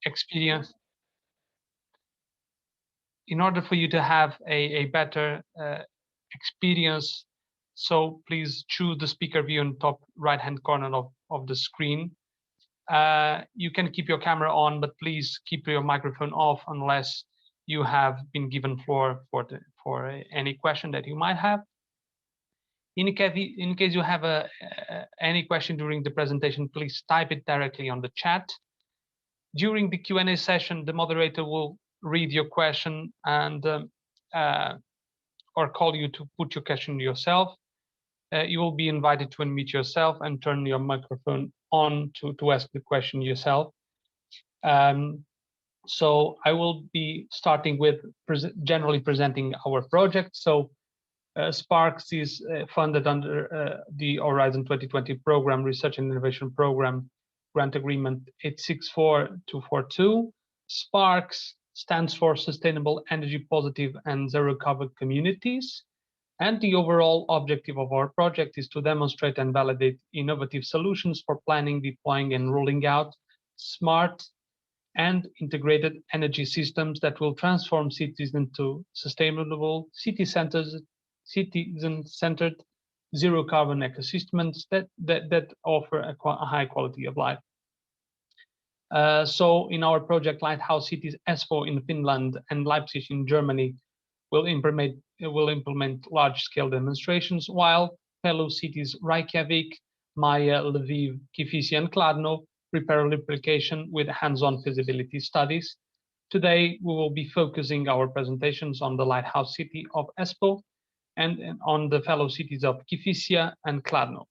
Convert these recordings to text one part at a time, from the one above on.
experience, in order for you to have a better experience, so please choose the speaker view in top right-hand corner of the screen. You can keep your camera on, but please keep your microphone off unless you have been given floor for any question that you might have. In case you have any question during the presentation, please type it directly on the chat. During the Q&A session, the moderator will read your question and or call you to put your question yourself. You will be invited to unmute yourself and turn your microphone on to ask the question yourself. So I will be starting with generally presenting our project. So SPARCS is funded under the Horizon 2020 program, Research and Innovation Program, Grant Agreement 864242. SPARCS stands for Sustainable Energy Positive and Zero Carbon Communities. And the overall objective of our project is to demonstrate and validate innovative solutions for planning, deploying, and rolling out smart and integrated energy systems that will transform cities into sustainable, citizen-centered, zero-carbon ecosystems that offer a high quality of life. So in our project, Lighthouse Cities, Espoo in Finland and Leipzig in Germany will implement large-scale demonstrations, while fellow cities Reykjavik, Maia, Lviv, Kifissia, and Kladno prepare replication with hands-on feasibility studies. Today, we will be focusing our presentations on the Lighthouse City of Espoo and on the fellow cities of Kifissia and Kladno.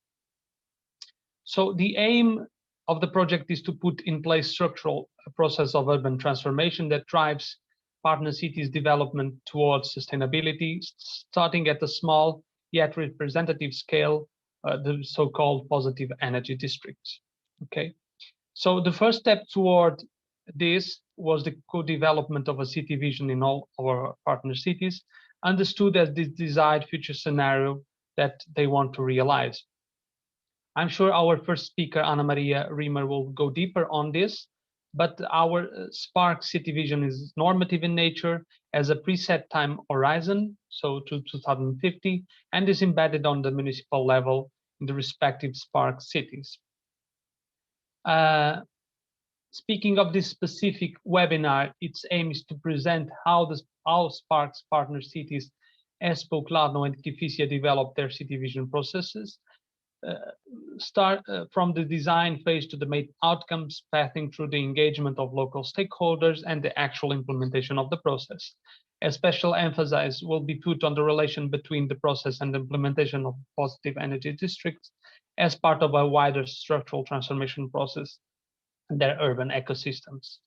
So the aim of the project is to put in place structural process of urban transformation that drives partner cities development towards sustainability, starting at a small yet representative scale, the so-called positive energy districts. Okay, so the first step toward this was the co-development of a city vision in all our partner cities, understood as this desired future scenario that they want to realize. I'm sure our first speaker, Anna Maria Riemer, will go deeper on this, but our SPARCS city vision is normative in nature as a preset time horizon, so to 2050, and is embedded on the municipal level in the respective SPARCS cities. Speaking of this specific webinar, its aim is to present how SPARCS partner cities, Espoo, Kladno, and Kifissia develop their city vision processes, start from the design phase to the main outcomes, passing through the engagement of local stakeholders and the actual implementation of the process. A special emphasis will be put on the relation between the process and the implementation of positive energy districts as part of a wider structural transformation process in their urban ecosystems.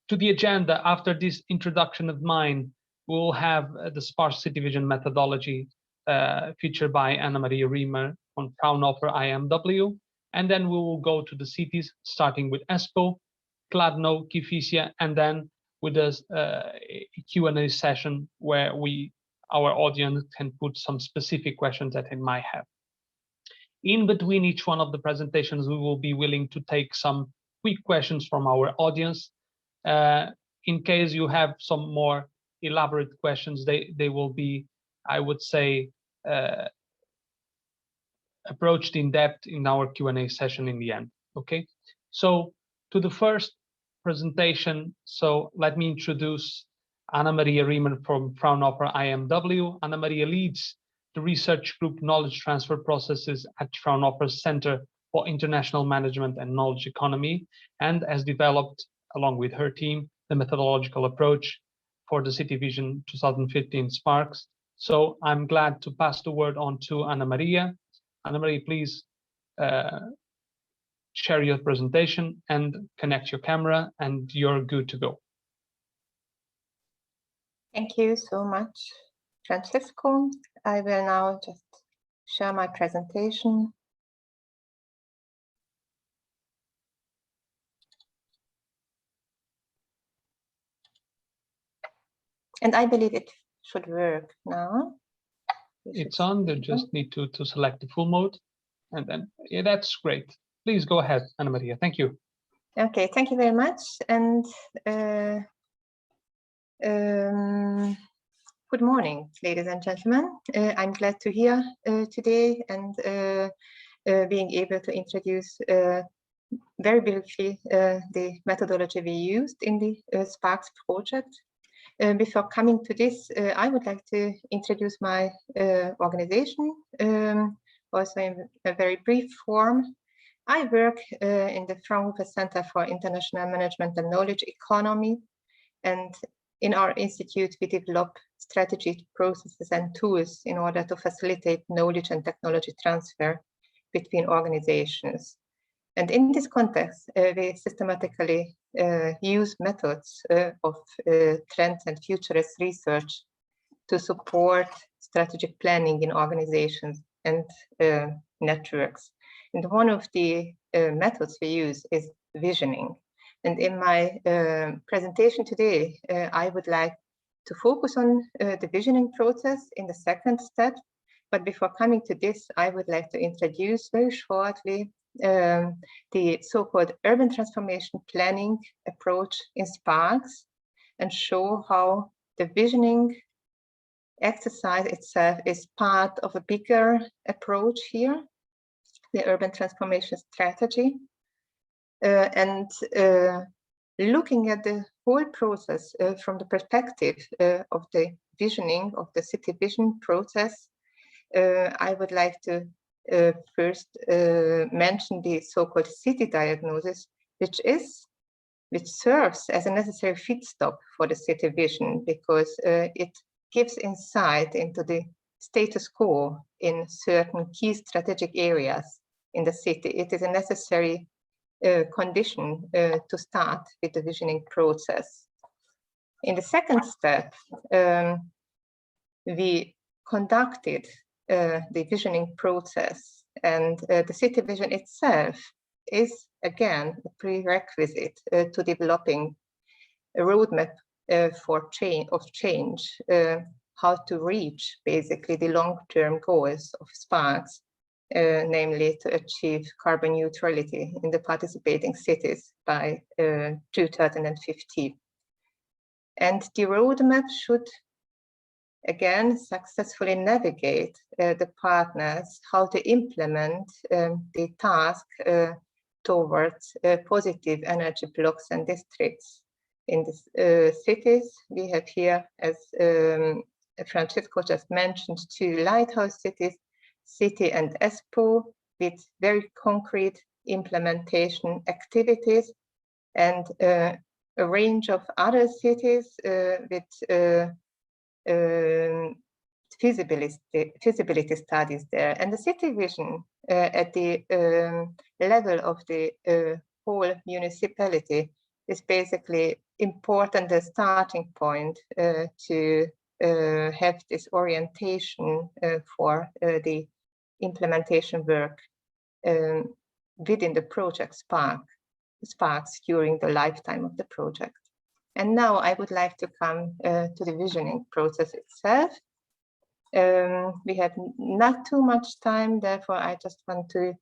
To the agenda, after this introduction of mine, we'll have the SPARCS city vision methodology featured by Anna Maria Riemer on Fraunhofer IMW, and then we will go to the cities, starting with Espoo, Kladno, Kifissia, and then with a Q&A session where our audience can put some specific questions that they might have. In between each one of the presentations, we will be willing to take some quick questions from our audience. In case you have some more elaborate questions, they will be, I would say, approached in depth in our Q&A session in the end. Okay, so to the first presentation, so let me introduce Anna Maria Riemer from Fraunhofer IMW. Anna Maria leads the research group knowledge transfer processes at Fraunhofer Center for International Management and Knowledge Economy, and has developed, along with her team, the methodological approach for the City Vision 2015 SPARCS. So I'm glad to pass the word on to Anna Maria. Anna Maria, please share your presentation and connect your camera, and you're good to go. Thank you so much, Francesco. I will now just share my presentation. And I believe it should work now. It's on, they just need to select the full mode, and then, yeah, that's great. Please go ahead, Anna Maria, thank you. Okay, thank you very much. And good morning, ladies and gentlemen. I'm glad to here today and being able to introduce very briefly the methodology we used in the SPARCS project. Before coming to this, I would like to introduce my organization, also in a very brief form. I work in the Fraunhofer Center for International Management and Knowledge Economy, and in our institute we develop strategy, processes and tools in order to facilitate knowledge and technology transfer between organizations. And in this context, we systematically use methods of trends and futurist research to support strategic planning in organizations and networks. And one of the methods we use is visioning. And in my presentation today, I would like to focus on the visioning process in the second step. But before coming to this, I would like to introduce very shortly the so-called urban transformation planning approach in SPARCS and show how the visioning exercise itself is part of a bigger approach here, the urban transformation strategy. And looking at the whole process from the perspective of the visioning, of the city vision process, I would like to first mention the so-called city diagnosis, which serves as a necessary feedstock for the city vision, because it gives insight into the status quo in certain key strategic areas in the city. It is a necessary condition to start with the visioning process. In the second step, we conducted the visioning process, and the city vision itself is again a prerequisite to developing a roadmap for change, how to reach basically the long-term goals of SPARCS, namely to achieve carbon neutrality in the participating cities by 2050. And the roadmap should again successfully navigate the partners how to implement the task towards positive energy blocks and districts in the cities. We have here, as Francesco just mentioned, 2 lighthouse cities, City and Espoo, with very concrete implementation activities, and a range of other cities with feasibility studies there. And the city vision at the level of the whole municipality is basically important, the starting point to have this orientation for the implementation work within the project SPARCS during the lifetime of the project. And now I would like to come to the visioning process itself. We have not too much time, therefore I just want to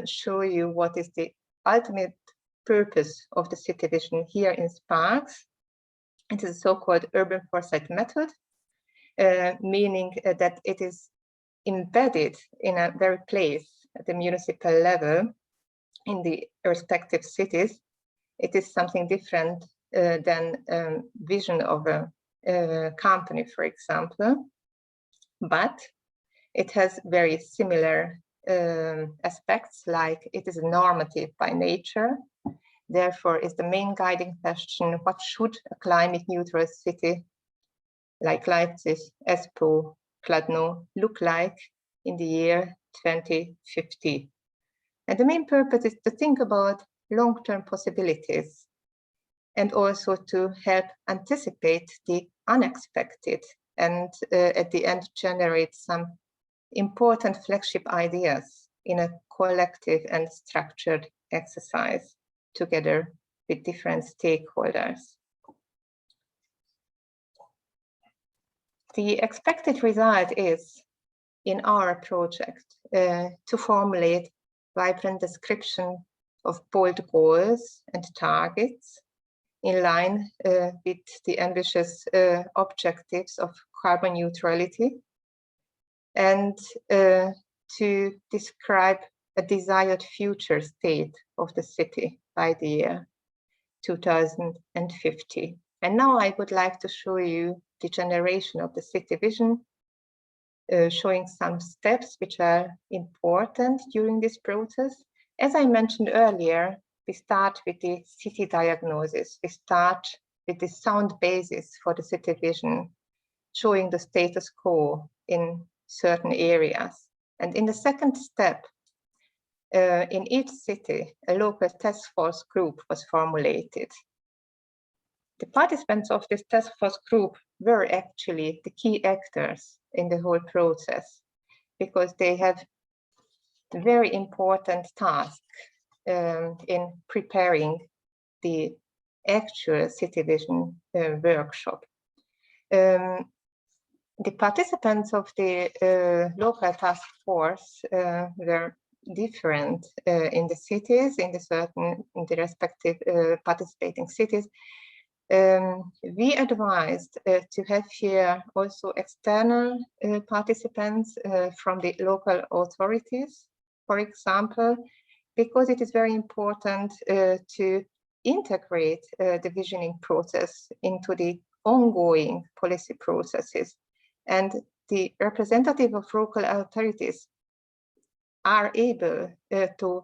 show you what is the ultimate purpose of the city vision here in SPARCS. It is a so-called urban foresight method, meaning that it is embedded in a very place at the municipal level in the respective cities. It is something different than vision of a company, for example, but it has very similar aspects, like it is normative by nature. Therefore, is the main guiding question: what should a climate neutral city like Leipzig, Espoo, Kladno look like in the year 2050? And the main purpose is to think about long-term possibilities and also to help anticipate the unexpected and at the end generate some important flagship ideas in a collective and structured exercise together with different stakeholders. The expected result is, in our project, to formulate vibrant description of bold goals and targets in line with the ambitious objectives of carbon neutrality, and to describe a desired future state of the city by the year 2050. And now I would like to show you the generation of the city vision, showing some steps which are important during this process. As I mentioned earlier, we start with the city diagnosis. We start with the sound basis for the city vision, showing the status quo in certain areas. And in the second step, in each city, a local task force group was formulated. The participants of this task force group were actually the key actors in the whole process, because they have a very important task in preparing the actual city vision workshop. The participants of the local task force were different in the cities, in the respective participating cities. We advised to have here also external participants from the local authorities, for example, because it is very important to integrate the visioning process into the ongoing policy processes. And the representative of local authorities are able to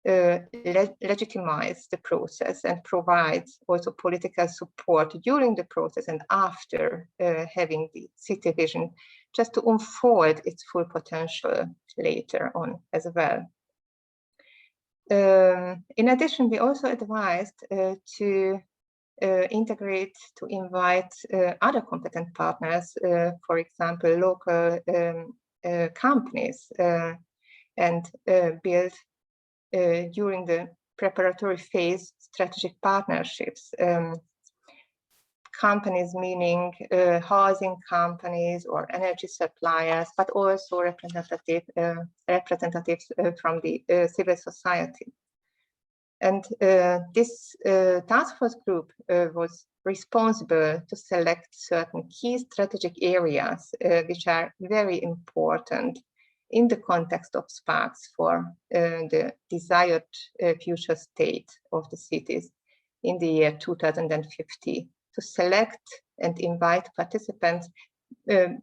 legitimize the process and provide also political support during the process and after having the city vision, just to unfold its full potential later on as well. In addition, we also advised to integrate, to invite other competent partners, for example, local companies, and build during the preparatory phase strategic partnerships. Companies meaning housing companies or energy suppliers, but also representatives from the civil society. And this task force group was responsible to select certain key strategic areas which are very important in the context of SPARCS for the desired future state of the cities in the year 2050, to select and invite participants,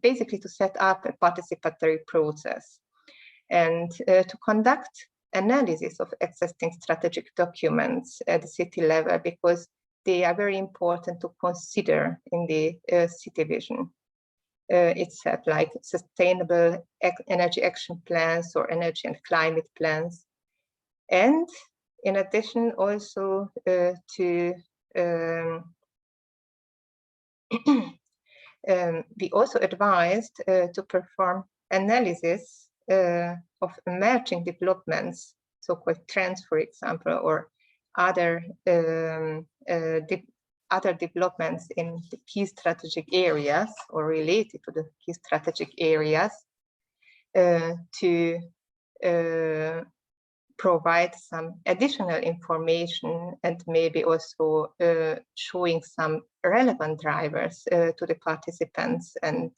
basically to set up a participatory process and to conduct analysis of existing strategic documents at the city level, because they are very important to consider in the city vision itself, like sustainable energy action plans or energy and climate plans. And in addition, also we also advised to perform analysis of emerging developments, so-called trends, for example, or other developments in the key strategic areas or related to the key strategic areas, to provide some additional information and maybe also showing some relevant drivers to the participants and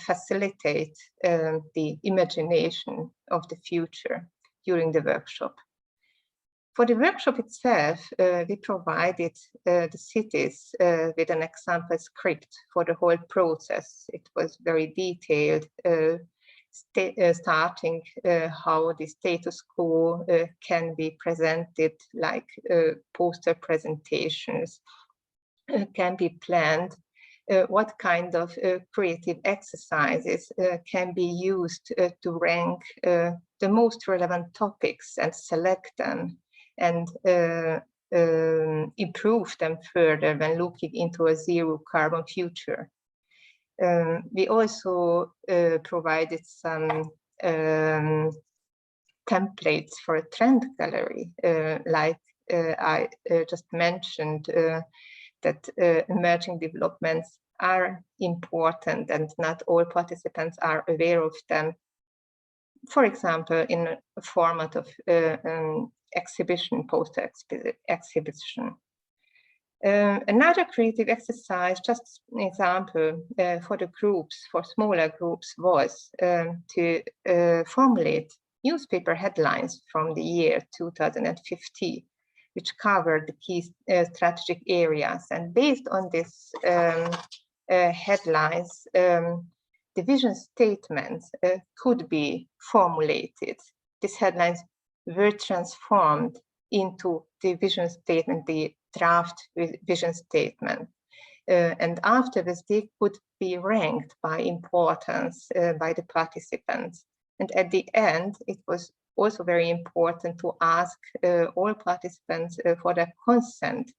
facilitate the imagination of the future during the workshop. For the workshop itself, we provided the cities with an example script for the whole process. It was very detailed, starting how the status quo can be presented, like poster presentations can be planned, what kind of creative exercises can be used to rank the most relevant topics and select them and improve them further when looking into a zero carbon future. We also provided some templates for a trend gallery, like I just mentioned, that emerging developments are important and not all participants are aware of them. For example, in a format of exhibition, poster exhibition. Another creative exercise, just an example for the groups, for smaller groups, was to formulate newspaper headlines from the year 2050, which covered the key strategic areas. And based on this headlines, the vision statements could be formulated. These headlines were transformed into the vision statement, the draft vision statement. And afterwards, they could be ranked by importance by the participants. And at the end, it was also very important to ask all participants for their consent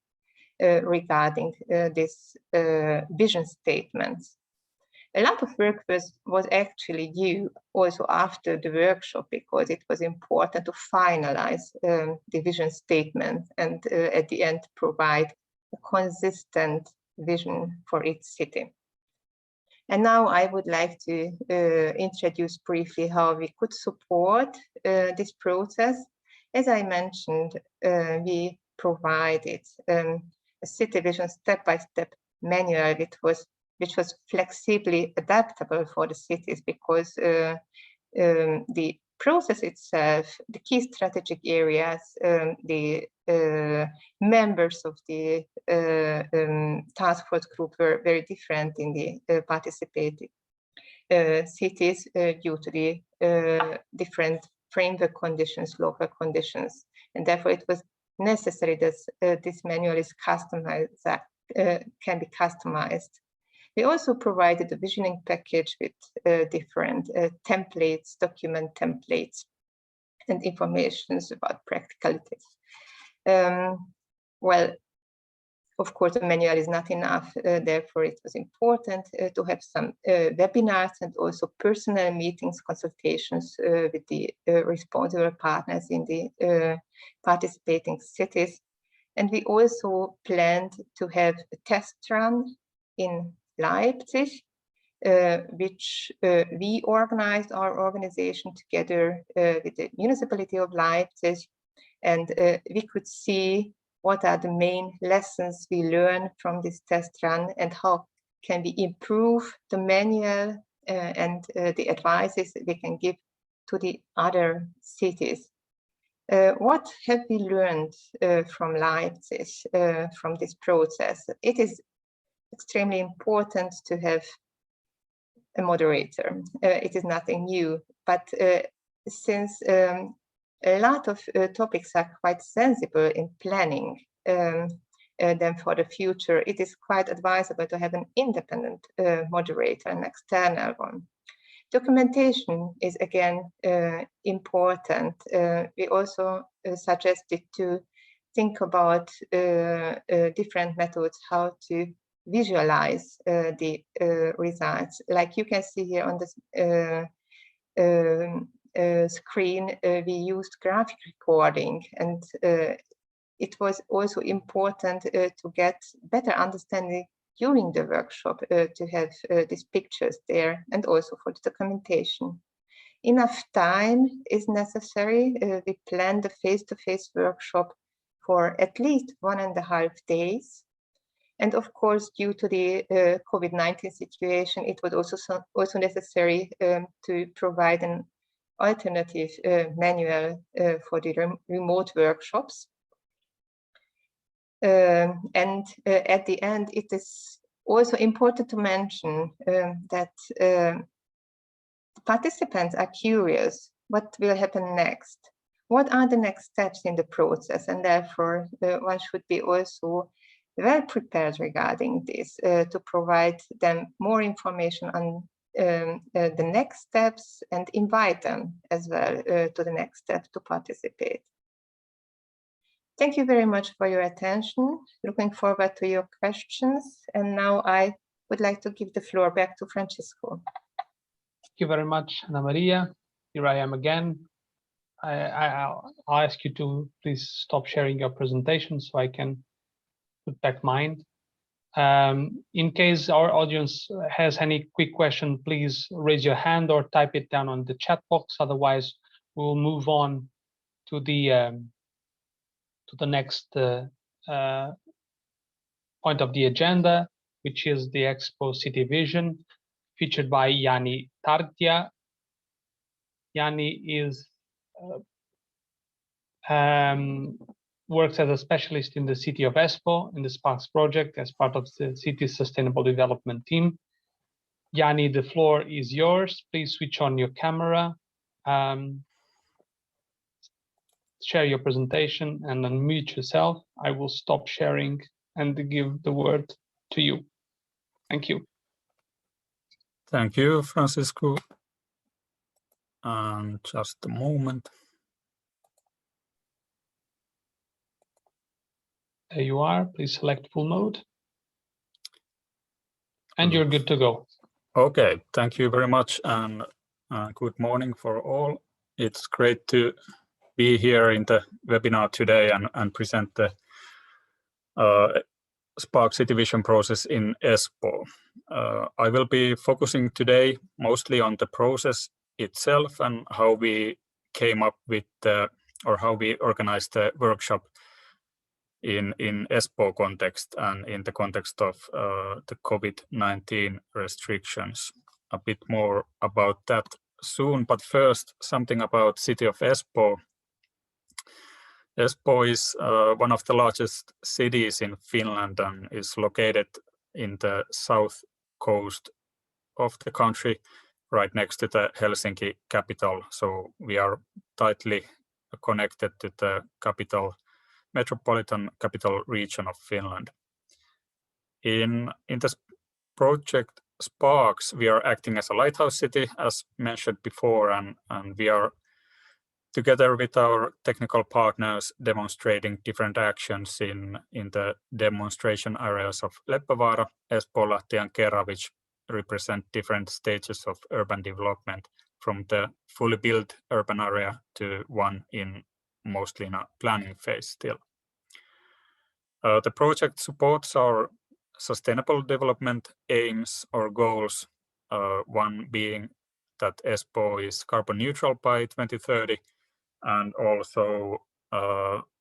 regarding this vision statements. A lot of work was actually due also after the workshop, because it was important to finalize the vision statement and at the end provide a consistent vision for each city. And now I would like to introduce briefly how we could support this process. As I mentioned, we provided a city vision step-by-step manual which was flexibly adaptable for the cities, because the process itself, the key strategic areas, the members of the task force group were very different in the participating cities due to the different framework conditions, local conditions. And therefore it was necessary that this manual is customized, can be customized. We also provided a visioning package with different templates, document templates, and informations about practicalities. Well, of course, the manual is not enough. Therefore, it was important to have some webinars and also personal meetings, consultations with the responsible partners in the participating cities. And we also planned to have a test run in Leipzig, which we organized, our organization, together with the municipality of Leipzig, and we could see what are the main lessons we learned from this test run and how can we improve the manual and the advices we can give to the other cities. What have we learned from Leipzig, from this process? It is extremely important to have a moderator. It is nothing new, but since a lot of topics are quite sensible in planning them for the future, it is quite advisable to have an independent moderator, an external one. Documentation is again important. We also suggested to think about different methods how to visualize the results. Like you can see here on this screen, we used graphic recording, and it was also important to get better understanding during the workshop to have these pictures there, and also for the documentation. Enough time is necessary. We planned a face-to-face workshop for at least 1.5 days. And of course, due to the COVID-19 situation, it was also necessary to provide an alternative manual for the remote workshops. And at the end, it is also important to mention that participants are curious what will happen next. What are the next steps in the process? And therefore, one should be also well prepared regarding this to provide them more information on the next steps and invite them as well to the next step to participate. Thank you very much for your attention. Looking forward to your questions. And now I would like to give the floor back to Francisco. Thank you very much, Ana Maria. Here I am again. I'll ask you to please stop sharing your presentation so I can put back mine. In case our audience has any quick question, please raise your hand or type it down on the chat box. Otherwise, we'll move on to the to the next point of the agenda, which is the Espoo City Vision, featured by Jani Tartia. Jani is works as a specialist in the city of Espoo in the SPARCS project as part of the city's sustainable development team. Jani, the floor is yours. Please switch on your camera, share your presentation and unmute yourself. I will stop sharing and give the word to you. Thank you. Thank you, Francisco. Just a moment. There you are. Please select full mode. And you're good to go. Okay, thank you very much, and good morning for all. It's great to be here in the webinar today and present the SPARCS City Vision process in Espoo. I will be focusing today mostly on the process itself and how we came up with or how we organized the workshop in Espoo context and in the context of the COVID-19 restrictions. A bit more about that soon, but first something about city of Espoo. Espoo is one of the largest cities in Finland and is located in the south coast of the country, right next to the Helsinki capital. So we are tightly connected to the metropolitan capital region of Finland. In this project SPARCS, we are acting as a lighthouse city, as mentioned before, and we are together with our technical partners demonstrating different actions in the demonstration areas of Leppävaara, Espoolahti, and Kera, which represent different stages of urban development, from the fully built urban area to one mostly in a planning phase still. The project supports our sustainable development aims or goals, one being that Espoo is carbon neutral by 2030, and also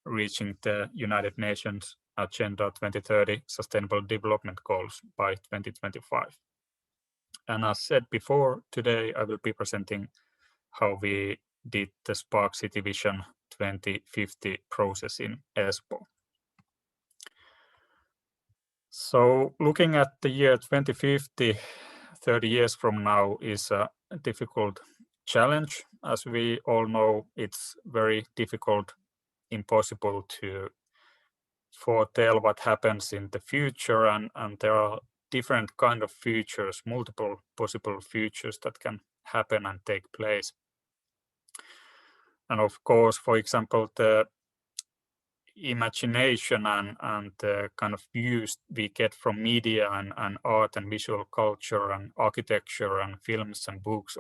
reaching the United Nations Agenda 2030 Sustainable Development Goals by 2025. And as said before, today I will be presenting how we did the SPARCS City Vision 2050 process in Espoo. So looking at the year 2050, 30 years from now, is a difficult challenge. As we all know, it's very difficult, impossible to foretell what happens in the future, and there are different kind of futures, multiple possible futures that can happen and take place. And of course, for example, the imagination and the kind of views we get from media and art and visual culture and architecture and films and books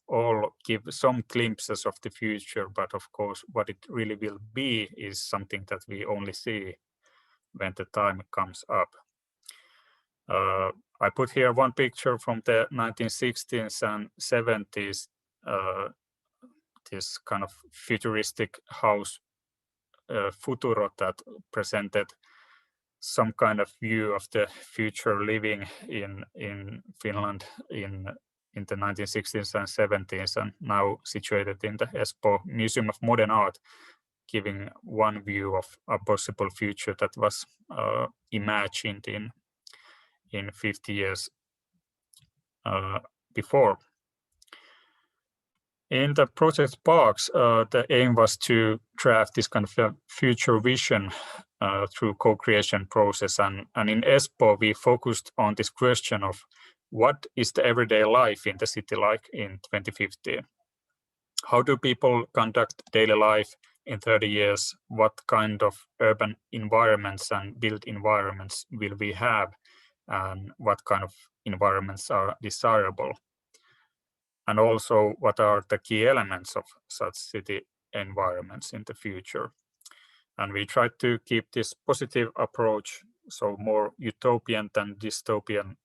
all give some glimpses of the future, but of course what it really will be is something that we only see when the time comes up. I put here one picture from the 1960s and 70s, this kind of futuristic house Futuro that presented some kind of view of the future living in Finland in the 1960s and 70s, and now situated in the Espoo Museum of Modern Art, giving one view of a possible future that was imagined in 50 years before. In the project SPARCS, the aim was to draft this kind of a future vision through co-creation process, and in Espoo we focused on this question of what is the everyday life in the city like in 2050? How do people conduct daily life in 30 years? What kind of urban environments and built environments will we have? And what kind of environments are desirable? And also, what are the key elements of such city environments in the future? And we tried to keep this positive approach, so more utopian than dystopian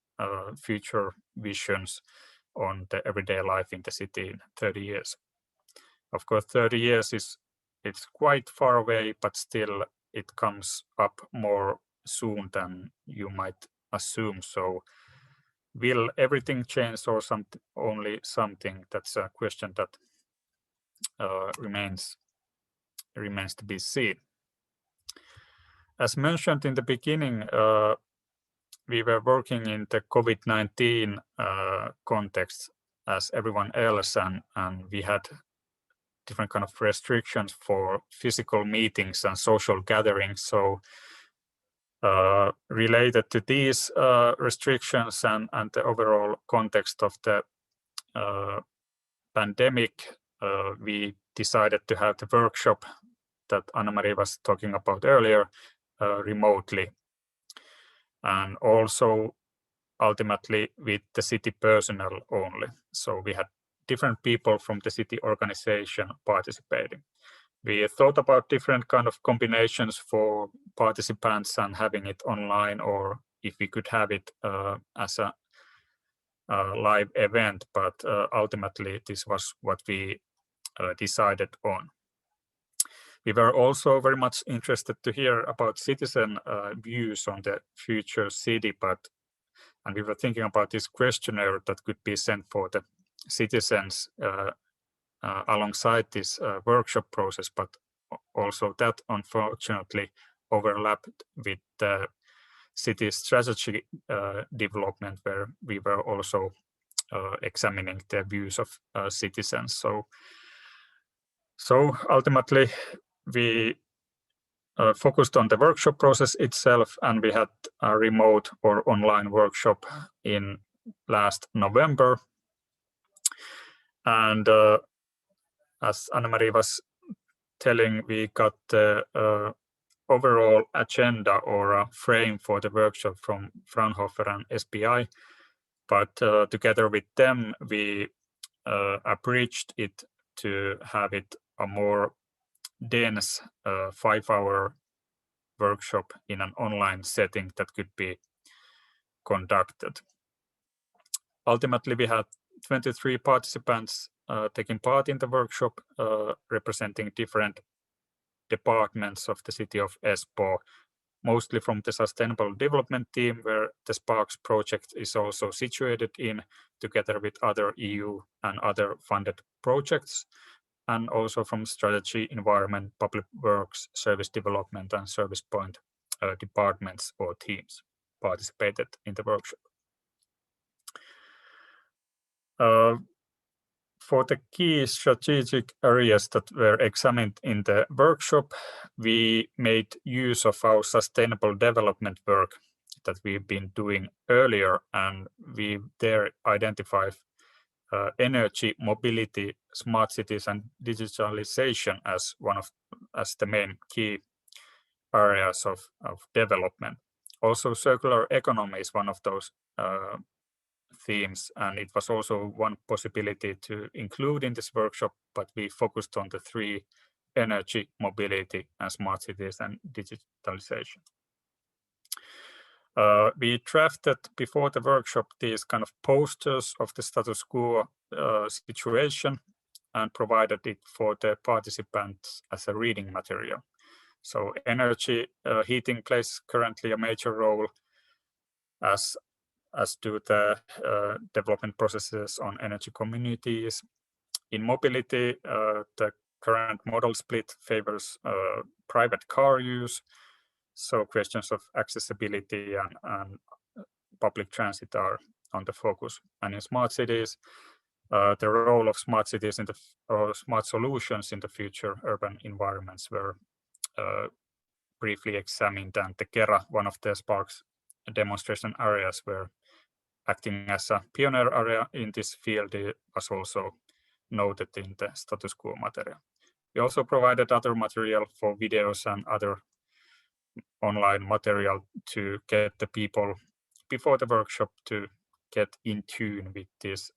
future visions on the everyday life in the city in 30 years. Of course, 30 years is it's quite far away, but still it comes up more soon than you might assume. So will everything change or only something? That's a question that remains to be seen. As mentioned in the beginning, we were working in the COVID-19 context as everyone else, and we had different kind of restrictions for physical meetings and social gatherings. So related to these restrictions and the overall context of the pandemic, we decided to have the workshop that Anna-Maria was talking about earlier remotely, and also ultimately with the city personnel only. So we had different people from the city organization participating. We thought about different kind of combinations for participants and having it online, or if we could have it as a live event, but ultimately this was what we decided on. We were also very much interested to hear about citizen views on the future city, and we were thinking about this questionnaire that could be sent for the citizens alongside this workshop process, but also that unfortunately overlapped with the city strategy development, where we were also examining the views of citizens. So ultimately we focused on the workshop process itself, and we had a remote or online workshop in last November. And as Anna-Maria was telling, we got the overall agenda or a frame for the workshop from Fraunhofer and SPI, but together with them we abridged it to have it a more dense 5-hour workshop in an online setting that could be conducted. Ultimately, we had 23 participants taking part in the workshop, representing different departments of the city of Espoo, mostly from the sustainable development team, where the SPARCS project is also situated in, together with other EU and other funded projects, and also from strategy, environment, public works, service development, and service point departments or teams participated in the workshop. For the key strategic areas that were examined in the workshop, we made use of our sustainable development work that we've been doing earlier, and we there identified energy, mobility, smart cities, and digitalization as the main key areas of development. Also, circular economy is one of those themes, and it was also one possibility to include in this workshop, but we focused on the 3: energy, mobility, and smart cities and digitalization. We drafted before the workshop these kind of posters of the status quo situation and provided it for the participants as a reading material. So energy, heating plays currently a major role, as do the development processes on energy communities. In mobility, the current model split favors private car use, so questions of accessibility and public transit are on the focus. And in smart cities, the role of smart cities or smart solutions in the future urban environments were briefly examined, and the Kera, one of the SPARCS demonstration areas, were acting as a pioneer area in this field. It was also noted in the status quo material. We also provided other material for videos and other online material to get the people before the workshop to get in tune with this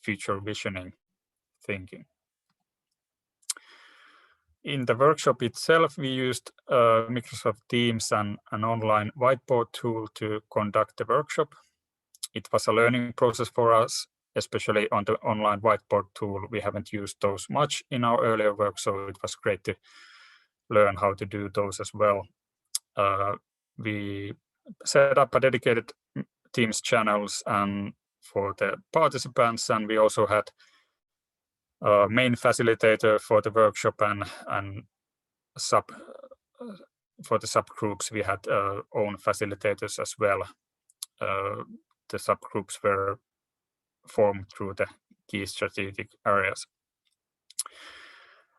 future visioning thinking. In the workshop itself, we used Microsoft Teams and an online whiteboard tool to conduct the workshop. It was a learning process for us, especially on the online whiteboard tool. We haven't used those much in our earlier work, so it was great to learn how to do those as well. We set up a dedicated Teams channels and for the participants, and we also had a main facilitator for the workshop and for the subgroups. We had own facilitators as well. The subgroups were formed through the key strategic areas.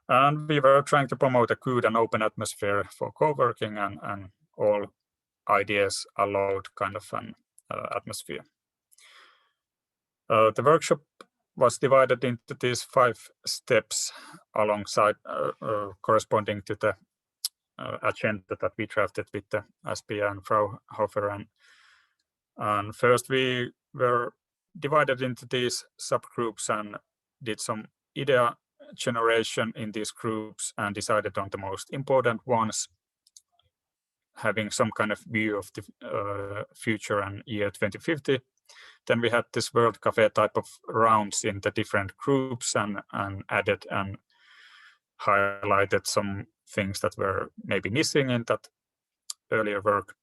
And we were trying to promote a good and open atmosphere for co-working and all ideas allowed kind of an atmosphere. The workshop was divided into these 5 steps alongside corresponding to the agenda that we drafted with the Espoo and Fraunhofer. And first we were divided into these subgroups and did some idea generation in these groups and decided on the most important ones, having some kind of view of the future and year 2050. Then we had this World Cafe type of rounds in the different groups and added and highlighted some things that were maybe missing in that earlier work.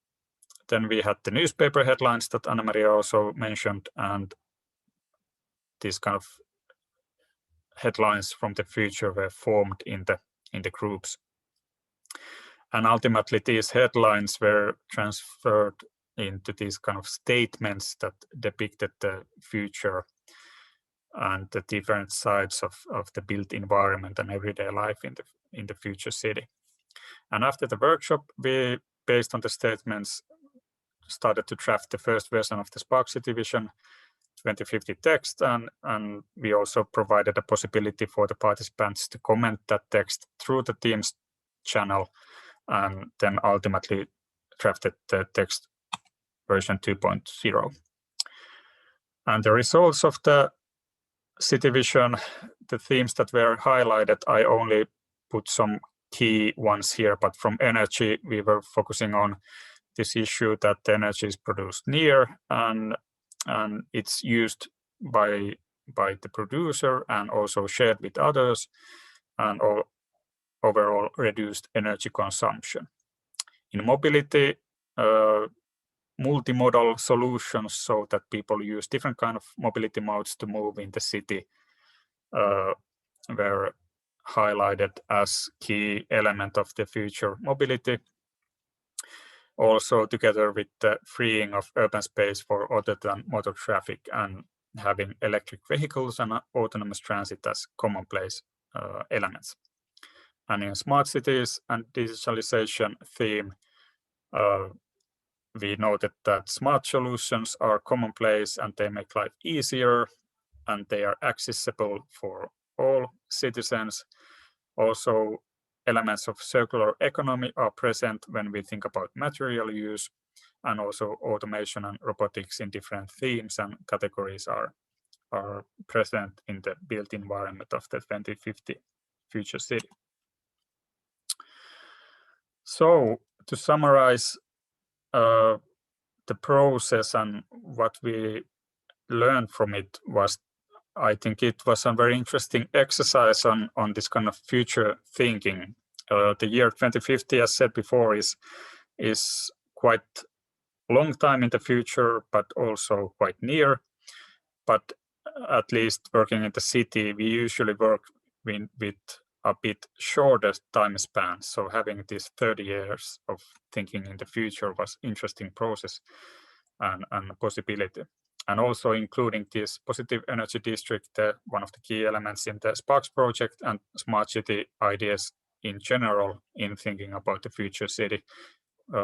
Then we had the newspaper headlines that Anna-Maria also mentioned, and these kind of headlines from the future were formed in the groups. And ultimately these headlines were transferred into these kind of statements that depicted the future and the different sides of the built environment and everyday life in the future city. And after the workshop, we, based on the statements, started to draft the first version of the SPARCS City Vision 2050 text, and we also provided a possibility for the participants to comment that text through the Teams channel, and then ultimately drafted the text version 2.0. And the results of the City Vision, the themes that were highlighted, I only put some key ones here, but from energy, we were focusing on this issue that the energy is produced near and it's used by the producer and also shared with others, and overall reduced energy consumption. In mobility, multimodal solutions so that people use different kind of mobility modes to move in the city were highlighted as key element of the future mobility. Also together with the freeing of urban space for other than motor traffic and having electric vehicles and autonomous transit as commonplace elements. And in smart cities and digitalization theme, we noted that smart solutions are commonplace and they make life easier and they are accessible for all citizens. Also, elements of circular economy are present when we think about material use, and also automation and robotics in different themes and categories are present in the built environment of the 2050 future city. So to summarize the process and what we learned from it was, I think it was a very interesting exercise on this kind of future thinking. The year 2050, as said before, is quite a long time in the future, but also quite near. But at least working in the city, we usually work with a bit shorter time span. So having these 30 years of thinking in the future was interesting process and a possibility. And also including this positive energy district, one of the key elements in the SPARCS project, and smart city ideas in general in thinking about the future city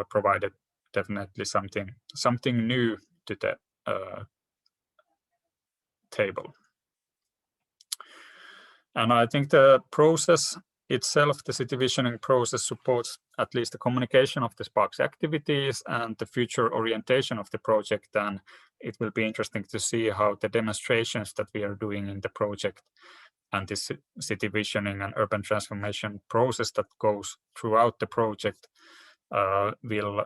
provided definitely something new to the table. And I think the process itself, the city visioning process, supports at least the communication of the SPARCS activities and the future orientation of the project. And it will be interesting to see how the demonstrations that we are doing in the project and this city visioning and urban transformation process that goes throughout the project will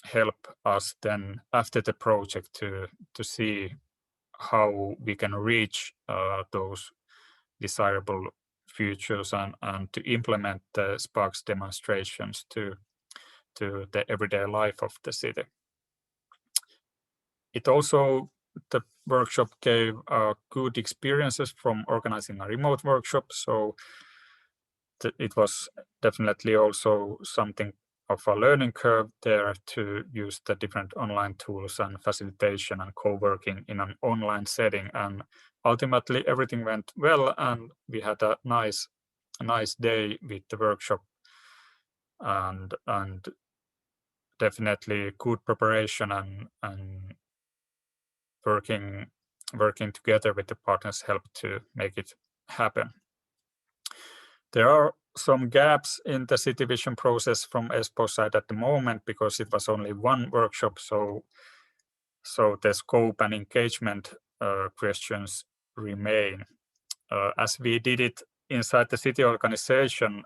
help us then after the project to see how we can reach those desirable futures and to implement the SPARCS demonstrations to the everyday life of the city. It also, the workshop gave good experiences from organizing a remote workshop, so it was definitely also something of a learning curve there to use the different online tools and facilitation and co-working in an online setting. And ultimately everything went well, and we had a nice day with the workshop, and definitely good preparation and working together with the partners helped to make it happen. There are some gaps in the city vision process from Espoo side at the moment because it was only one workshop, so the scope and engagement questions remain. As we did it inside the city organization,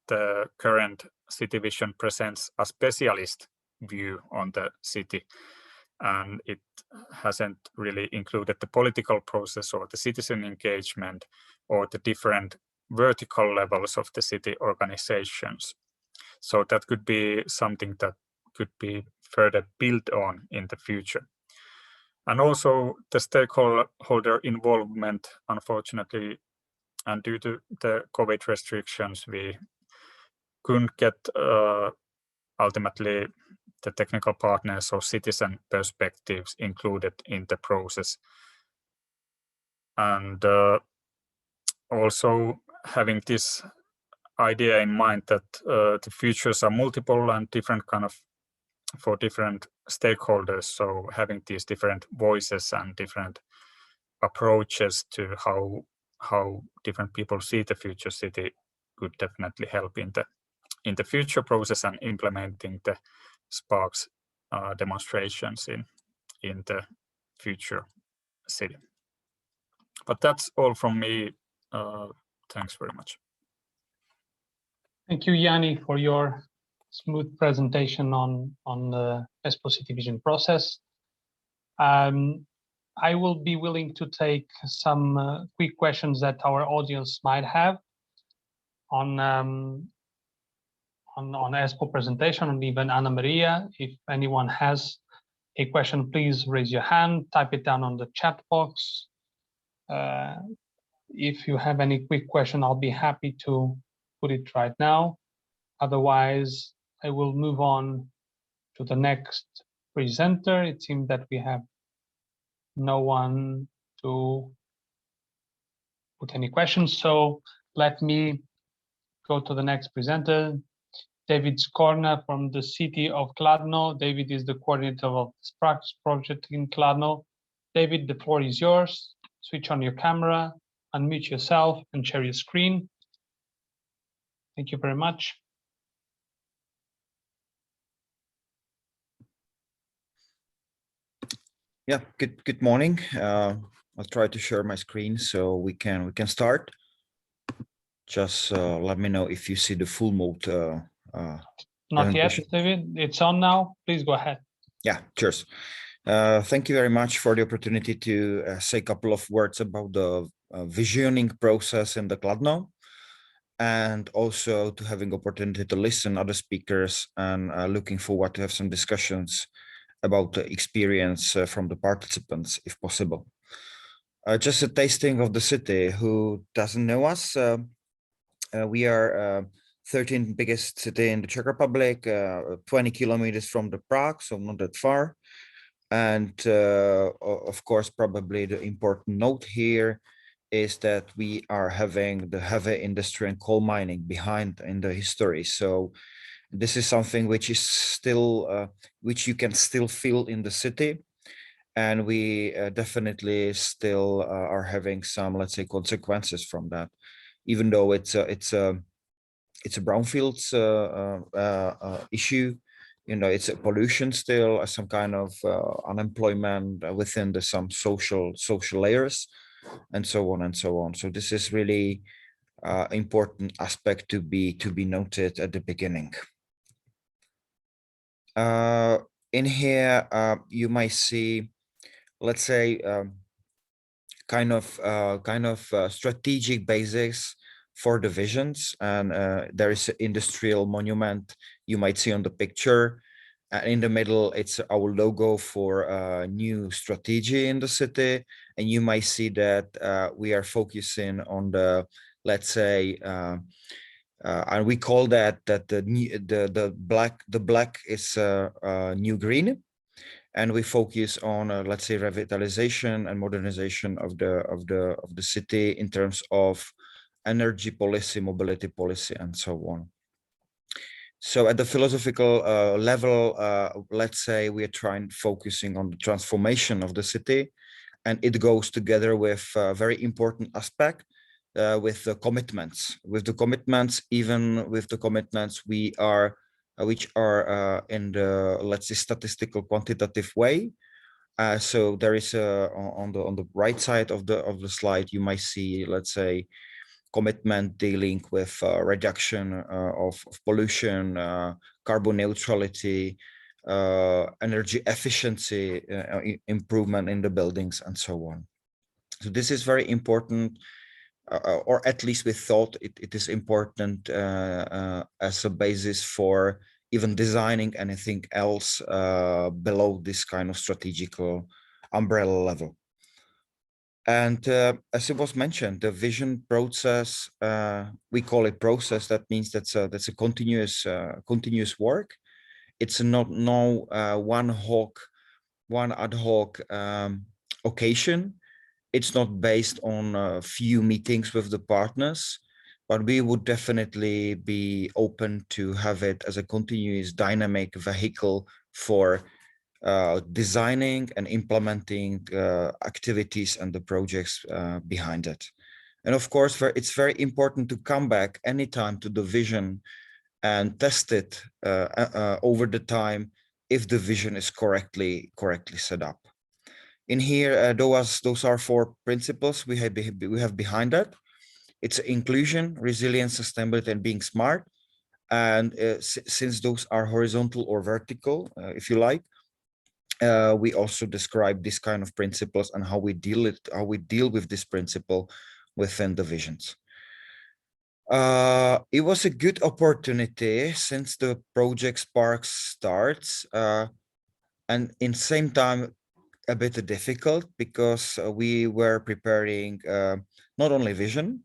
the current city vision presents a specialist view on the city, and it hasn't really included the political process or the citizen engagement or the different vertical levels of the city organizations. So that could be something that could be further built on in the future. And also the stakeholder involvement, unfortunately, and due to the COVID restrictions, we couldn't get ultimately the technical partners or citizen perspectives included in the process. And also having this idea in mind that the futures are multiple and different kind of for different stakeholders. So having these different voices and different approaches to how different people see the future city could definitely help in the future process and implementing the SPARCS demonstrations in the future city. But that's all from me. Thanks very much. Thank you, Yanni, for your smooth presentation on the Espoo City Vision process. I will be willing to take some quick questions that our audience might have on Espoo presentation, and even Anna Maria. If anyone has a question, please raise your hand, type it down on the chat box. If you have any quick question, I'll be happy to put it right now. Otherwise, I will move on to the next presenter. It seems that we have no one to put any questions, so let me go to the next presenter, David Skorna from the city of Kladno. David is the coordinator of the SPARCS project in Kladno. David, the floor is yours. Switch on your camera, unmute yourself, and share your screen. Thank you very much. Yeah, good morning. I'll try to share my screen so we can start. Just let me know if you see the full mode. Not yet, David. It's on now. Please go ahead. Yeah, cheers. Thank you very much for the opportunity to say a couple of words about the visioning process in the Kladno, and also to having opportunity to listen other speakers, and looking forward to have some discussions about the experience from the participants, if possible. Just a tasting of the city. Who doesn't know us? We are 13th biggest city in the Czech Republic, 20 kilometers from the Prague, so not that far. And of course, probably the important note here is that we are having the heavy industry and coal mining behind in the history. So this is something which is still, which you can still feel in the city. And we definitely still are having some, let's say, consequences from that, even though it's a brownfields issue. You know, it's a pollution still, some kind of unemployment within some social layers, and so on and so on. So this is really important aspect to be noted at the beginning. In here, you might see, let's say, kind of strategic basics for the visions. And there is an industrial monument you might see on the picture. And in the middle, it's our logo for a new strategy in the city. And you might see that we are focusing on the, let's say, and we call that the black is new green, and we focus on let's say revitalization and modernization of the city in terms of energy policy, mobility policy, and so on. So at the philosophical level, let's say we are focusing on the transformation of the city, and it goes together with a very important aspect. With the commitments, even with the commitments we are, which are in the, let's say, statistical quantitative way. So there is on the right side of the slide, you might see, let's say, commitment dealing with reduction of pollution, carbon neutrality, energy efficiency, improvement in the buildings, and so on. So this is very important. Or at least we thought it is important as a basis for even designing anything else below this kind of strategical umbrella level. And as it was mentioned, the vision process, we call it process. That means that's a continuous work. It's not one ad hoc occasion. It's not based on a few meetings with the partners, but we would definitely be open to have it as a continuous dynamic vehicle for designing and implementing activities and the projects behind it. And of course, it's very important to come back anytime to the vision and test it over the time if the vision is correctly set up. In here, those are 4 principles we have behind that. It's inclusion, resilience, sustainability, and being smart. And since those are horizontal or vertical, if you like, we also describe this kind of principles and how we deal with this principle within the visions. It was a good opportunity since the project SPARCS starts, and in same time a bit difficult, because we were preparing not only vision,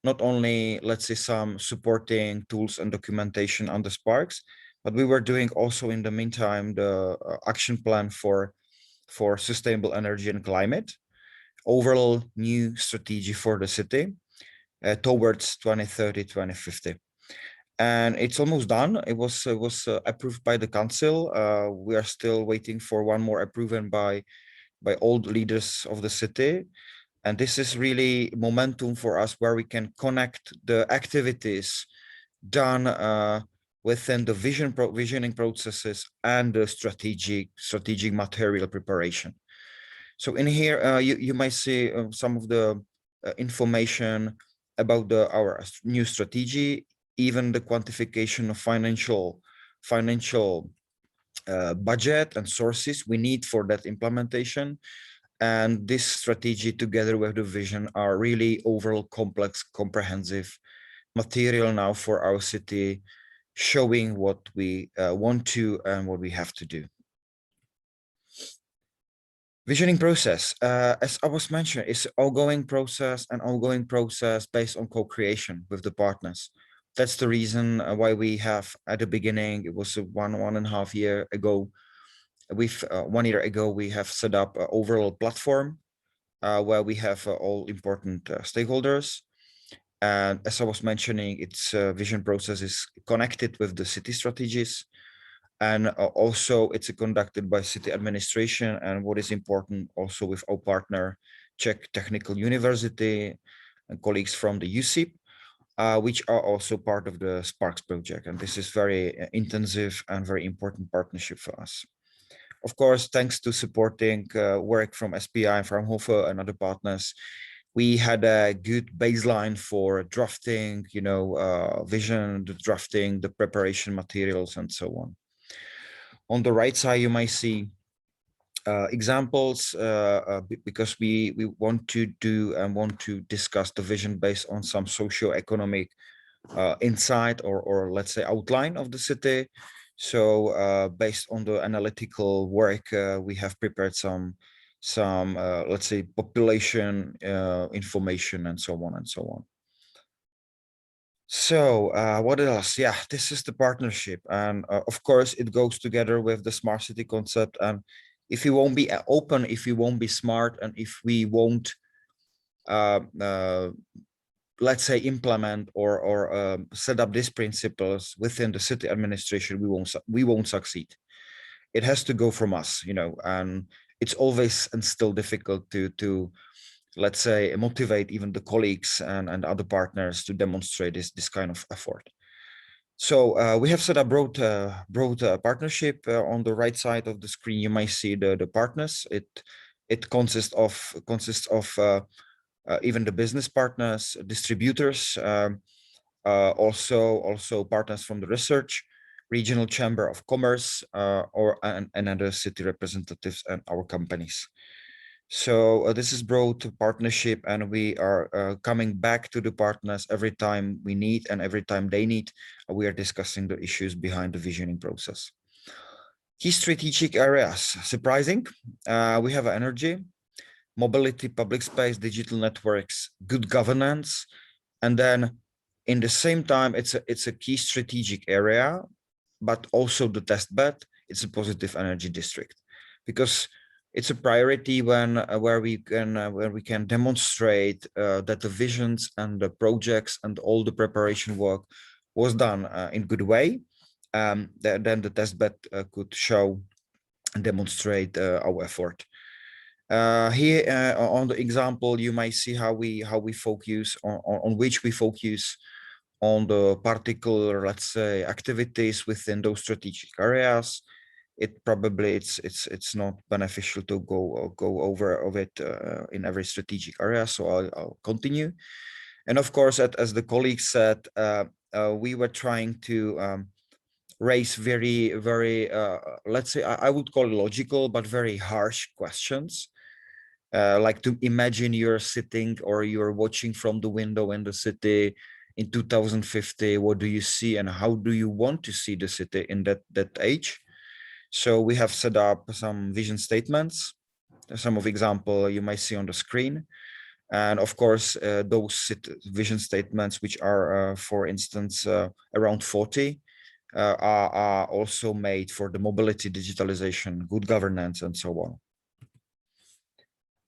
not only, let's say, some supporting tools and documentation on the SPARCS, but we were doing also in the meantime the action plan for sustainable energy and climate, overall new strategy for the city towards 2030, 2050. And it's almost done. It was approved by the council. We are still waiting for one more approval by all the leaders of the city. And this is really momentum for us, where we can connect the activities done within the visioning processes and the strategic material preparation. So in here, you might see some of the information about our new strategy, even the quantification of financial budget and sources we need for that implementation. And this strategy together with the vision are really overall complex, comprehensive material now for our city, showing what we want to and what we have to do. Visioning process, as I was mentioning, is ongoing process based on co-creation with the partners. That's the reason why we have, at the beginning, it was one and a half year ago, 1 year ago, we have set up an overall platform where we have all important stakeholders. And as I was mentioning, its vision process is connected with the city strategies. And also it's conducted by city administration, and what is important also with our partner, Czech Technical University, and colleagues from the UCIP, which are also part of the SPARCS project. And this is very intensive and very important partnership for us. Of course, thanks to supporting work from SPI and Fraunhofer and other partners, we had a good baseline for drafting, vision, the drafting, the preparation materials, and so on. On the right side, you might see examples because we want to do and want to discuss the vision based on some socio-economic insight or let's say outline of the city. So based on the analytical work, we have prepared some let's say population information and so on and so on. So what else? Yeah, this is the partnership, and of course it goes together with the smart city concept. And if we won't be open, if we won't be smart, and if we won't let's say implement or set up these principles within the city administration, we won't succeed. It has to go from us, you know, and it's always and still difficult to let's say motivate even the colleagues and other partners to demonstrate this kind of effort. So we have set up broad partnership. On the right side of the screen you might see the partners. It consists of even the business partners, distributors, also partners from the research, regional chamber of commerce, and other city representatives and our companies. So this is broad partnership, and we are coming back to the partners every time we need, and every time they need. We are discussing the issues behind the visioning process. Key strategic areas, surprising. We have energy, mobility, public space, digital networks, good governance, and then in the same time, it's a key strategic area, but also the test bed. It's a positive energy district, because it's a priority where we can demonstrate that the visions and the projects and all the preparation work was done in good way. Then the test bed could show and demonstrate our effort. Here on the example, you might see how we focus on which we focus on the particular, let's say, activities within those strategic areas. It's not beneficial to go over it in every strategic area, so I'll continue. And of course, as the colleague said, we were trying to raise very let's say I would call it logical but very harsh questions, like to imagine you're sitting or you're watching from the window in the city in 2050. What do you see, and how do you want to see the city in that age? So we have set up some vision statements. Some of example you might see on the screen. And of course, those vision statements, which are, for instance, around 40, are also made for the mobility, digitalization, good governance, and so on.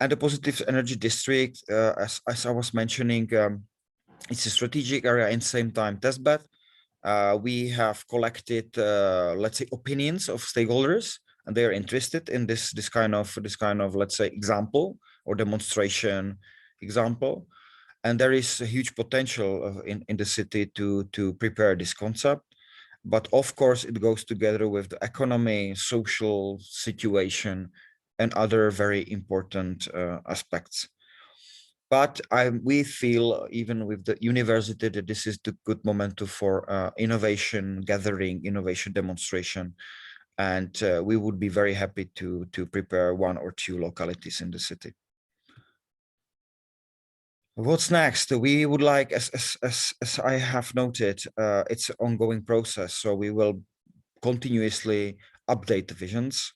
And the positive energy district, as I was mentioning, it's a strategic area and same time test bed. We have collected, let's say, opinions of stakeholders, and they are interested in this kind of let's say example or demonstration example. And there is a huge potential in the city to prepare this concept. But of course, it goes together with the economy, social situation, and other very important aspects. But we feel, even with the university, that this is the good momentum for innovation gathering, innovation demonstration. And we would be very happy to prepare 1 or 2 localities in the city. What's next? We would like, as I have noted, it's an ongoing process. So we will continuously update the visions.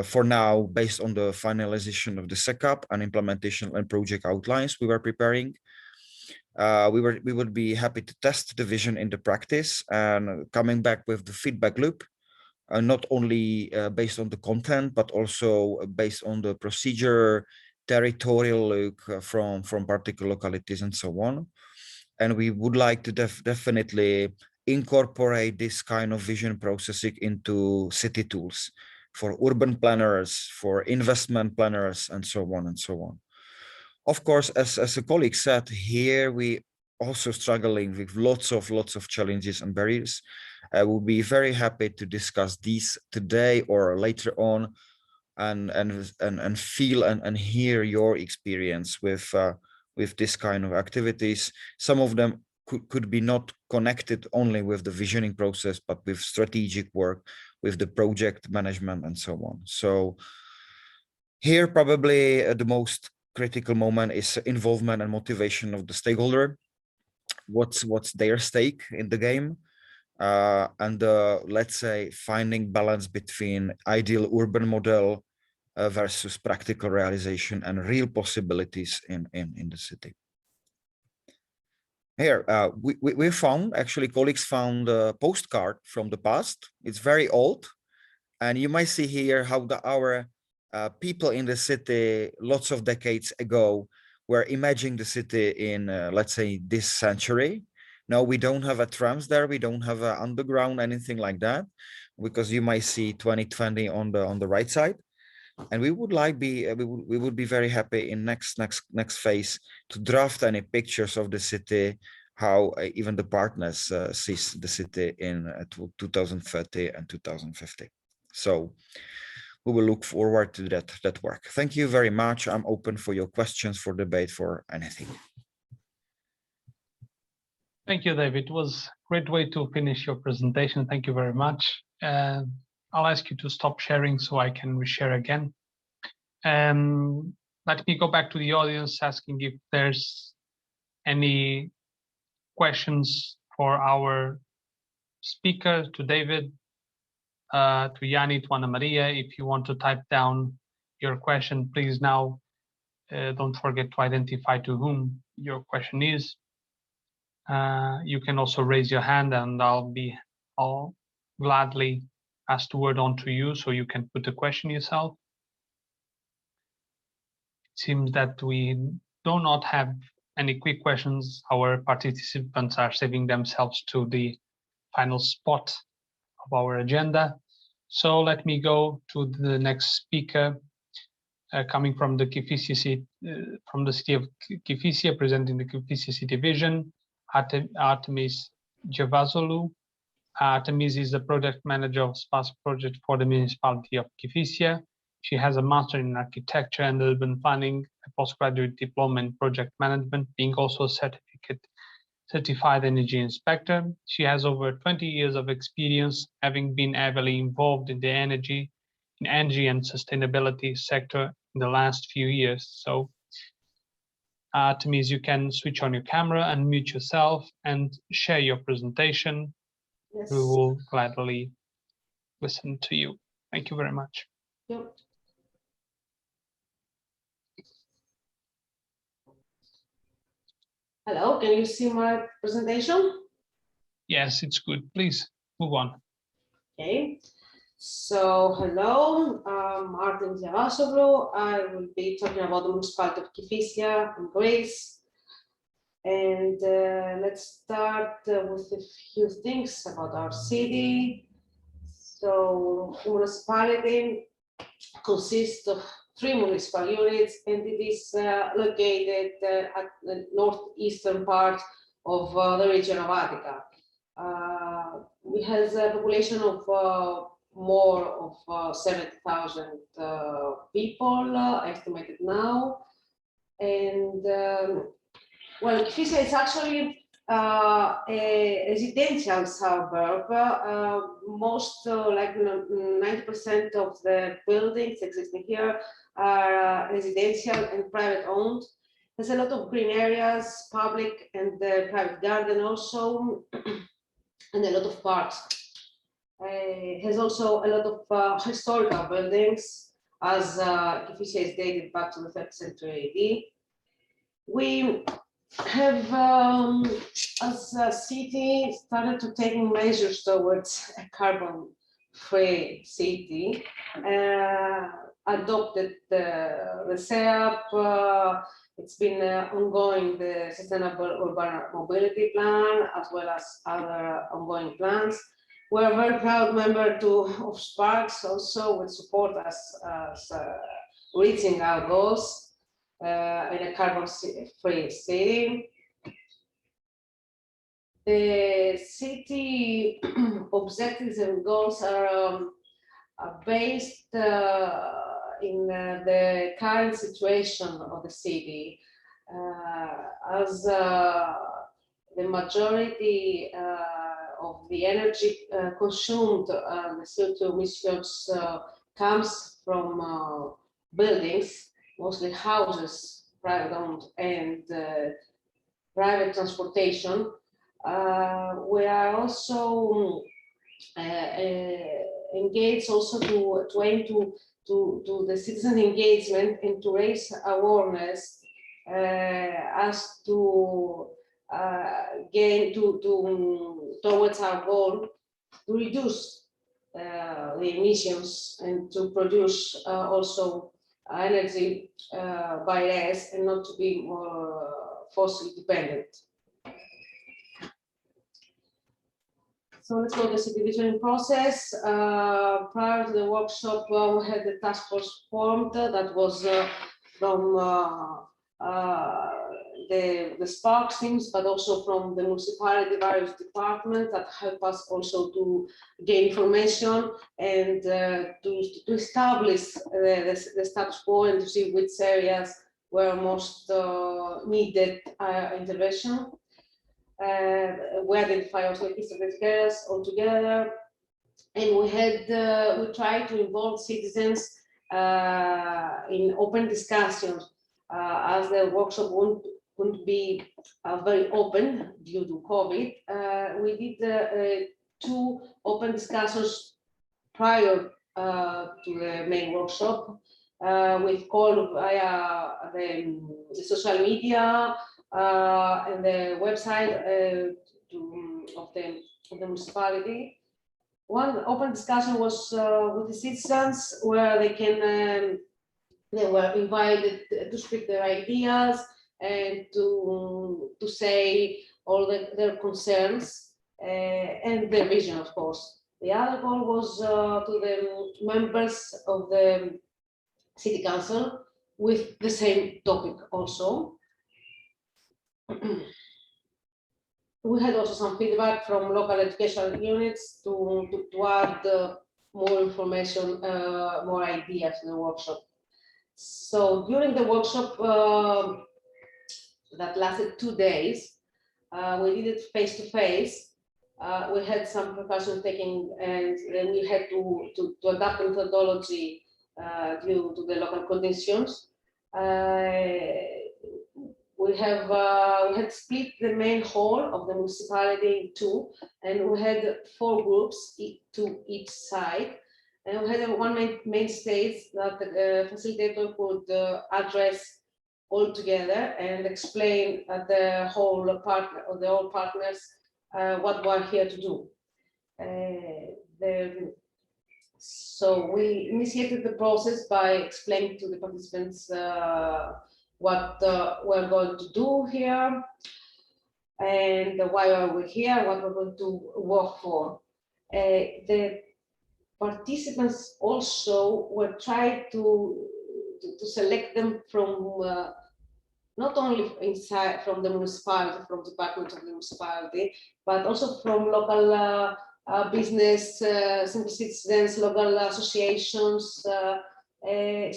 For now, based on the finalization of the setup and implementation and project outlines we were preparing, we would be happy to test the vision in the practice and coming back with the feedback loop, not only based on the content, but also based on the procedure, territorial look from particular localities and so on. And we would like to definitely incorporate this kind of vision processing into city tools for urban planners, for investment planners, and so on and so on. Of course, as a colleague said, here we also struggling with lots of challenges and barriers. I will be very happy to discuss these today or later on, and feel and hear your experience with this kind of activities. Some of them could be not connected only with the visioning process, but with strategic work, with the project management, and so on. So Here, probably the most critical moment is involvement and motivation of the stakeholder. What's their stake in the game? And let's say finding balance between ideal urban model versus practical realization and real possibilities in the city. Here, we found, actually colleagues found a postcard from the past. It's very old. And you might see here how our people in the city lots of decades ago were imagining the city in, let's say, this century. No, we don't have a trams there. We don't have a underground, anything like that, because you might see 2020 on the right side. And we would we would be very happy in next phase to draft any pictures of the city, how even the partners sees the city in 2030 and 2050. So we will look forward to that work. Thank you very much. I'm open for your questions, for debate, for anything. Thank you, David. It was a great way to finish your presentation. Thank you very much. I'll ask you to stop sharing so I can reshare again. Let me go back to the audience, asking if there's any questions for our speaker, to David, to Yanni, to Anna Maria. If you want to type down your question, please now don't forget to identify to whom your question is. You can also raise your hand and I'll gladly pass the word on to you so you can put the question yourself. It seems that we do not have any quick questions. Our participants are saving themselves to the final spot of our agenda. So let me go to the next speaker, coming from the Kifissia city, from the city of Kifissia, presenting the Kifissia city vision, Artemis Javazolu. Artemis is the project manager of SPARCS Project for the municipality of Kifissia. She has a master in architecture and urban planning, a postgraduate diploma in project management, being also a certified energy inspector. She has over 20 years of experience, having been heavily involved in the energy and sustainability sector in the last few years. So, Artemis, you can switch on your camera and mute yourself and share your presentation. Yes. We will gladly listen to you. Thank you very much. Yep. Hello, can you see my presentation? Yes, it's good. Please move on. Okay. So, hello, I'm Artemis Javazolu. I will be talking about the municipality of Kifissia in Greece. And let's start with a few things about our city. So, the municipality consists of 3 municipal units, and it is located at the northeastern part of the region of Attica. We have a population of more of 70,000 people estimated now, and well, Kifissia is actually a residential suburb. Most, like 90% of the buildings existing here are residential and private owned. There's a lot of green areas, public and private garden also, and a lot of parks. Has also a lot of historical buildings, as Kifissia is dated back to the 3rd century AD. We have, as a city, started to take measures towards a carbon-free city, adopted the SEAP. It's been ongoing, the Sustainable Urban Mobility Plan, as well as other ongoing plans. We're a very proud member of SPARCS, also will support us as reaching our goals in a carbon-free city. The city objectives and goals are based in the current situation of the city, as the majority of the energy consumed, the CO2 emissions comes from buildings, mostly houses, private owned, and private transportation. We are also engaged also to aim to the citizen engagement and to raise awareness as to gain towards our goal to reduce the emissions and to produce also energy by less and not to be more fossil dependent. So let's go to the city visioning process. Prior to the workshop, we had the task force formed that was from the SPARCS teams, but also from the municipality, various departments that help us also to gain information and to establish the status quo and to see which areas were most needed intervention. We identify also key strategic areas altogether, and we try to involve citizens in open discussions. As the workshop wouldn't be very open due to COVID, we did 2 open discussions prior to the main workshop. We've called via the social media and the website of the municipality. One open discussion was with the citizens, where they were invited to speak their ideas and to say all their concerns and their vision, of course. The other goal was to the members of the city council with the same topic also. We had also some feedback from local educational units to add more information, more ideas in the workshop. So during the workshop that lasted 2 days, we did it face to face. We had some precautions taken, and then we had to adapt the methodology due to the local conditions. We had split the main hall of the municipality in 2, and we had 4 groups to each side. And we had one main stage that the facilitator could address all together and explain the whole partners what we're here to do. So we initiated the process by explaining to the participants what we're going to do here and why are we here, what we're going to work for. The participants also were trying to select them from not only inside from the municipality, from the department of the municipality, but also from local business, simple citizens, local associations.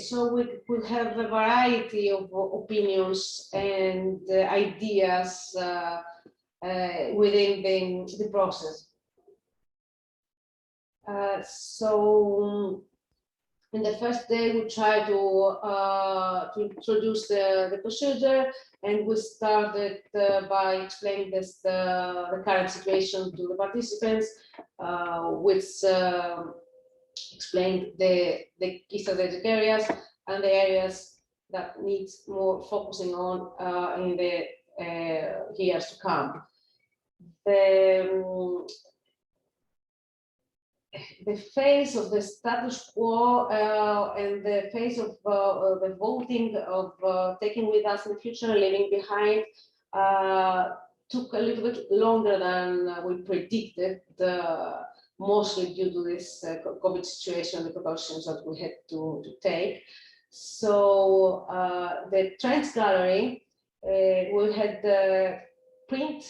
So we could have a variety of opinions and ideas within the process. So in the first day, we tried to introduce the procedure, and we started by explaining the current situation to the participants, which explained the key strategic areas and the areas that needs more focusing on in the years to come. The phase of the status quo and the phase of the voting of taking with us in the future and leaving behind took a little bit longer than we predicted, mostly due to this COVID situation, the precautions that we had to take. So the trends gallery, we had print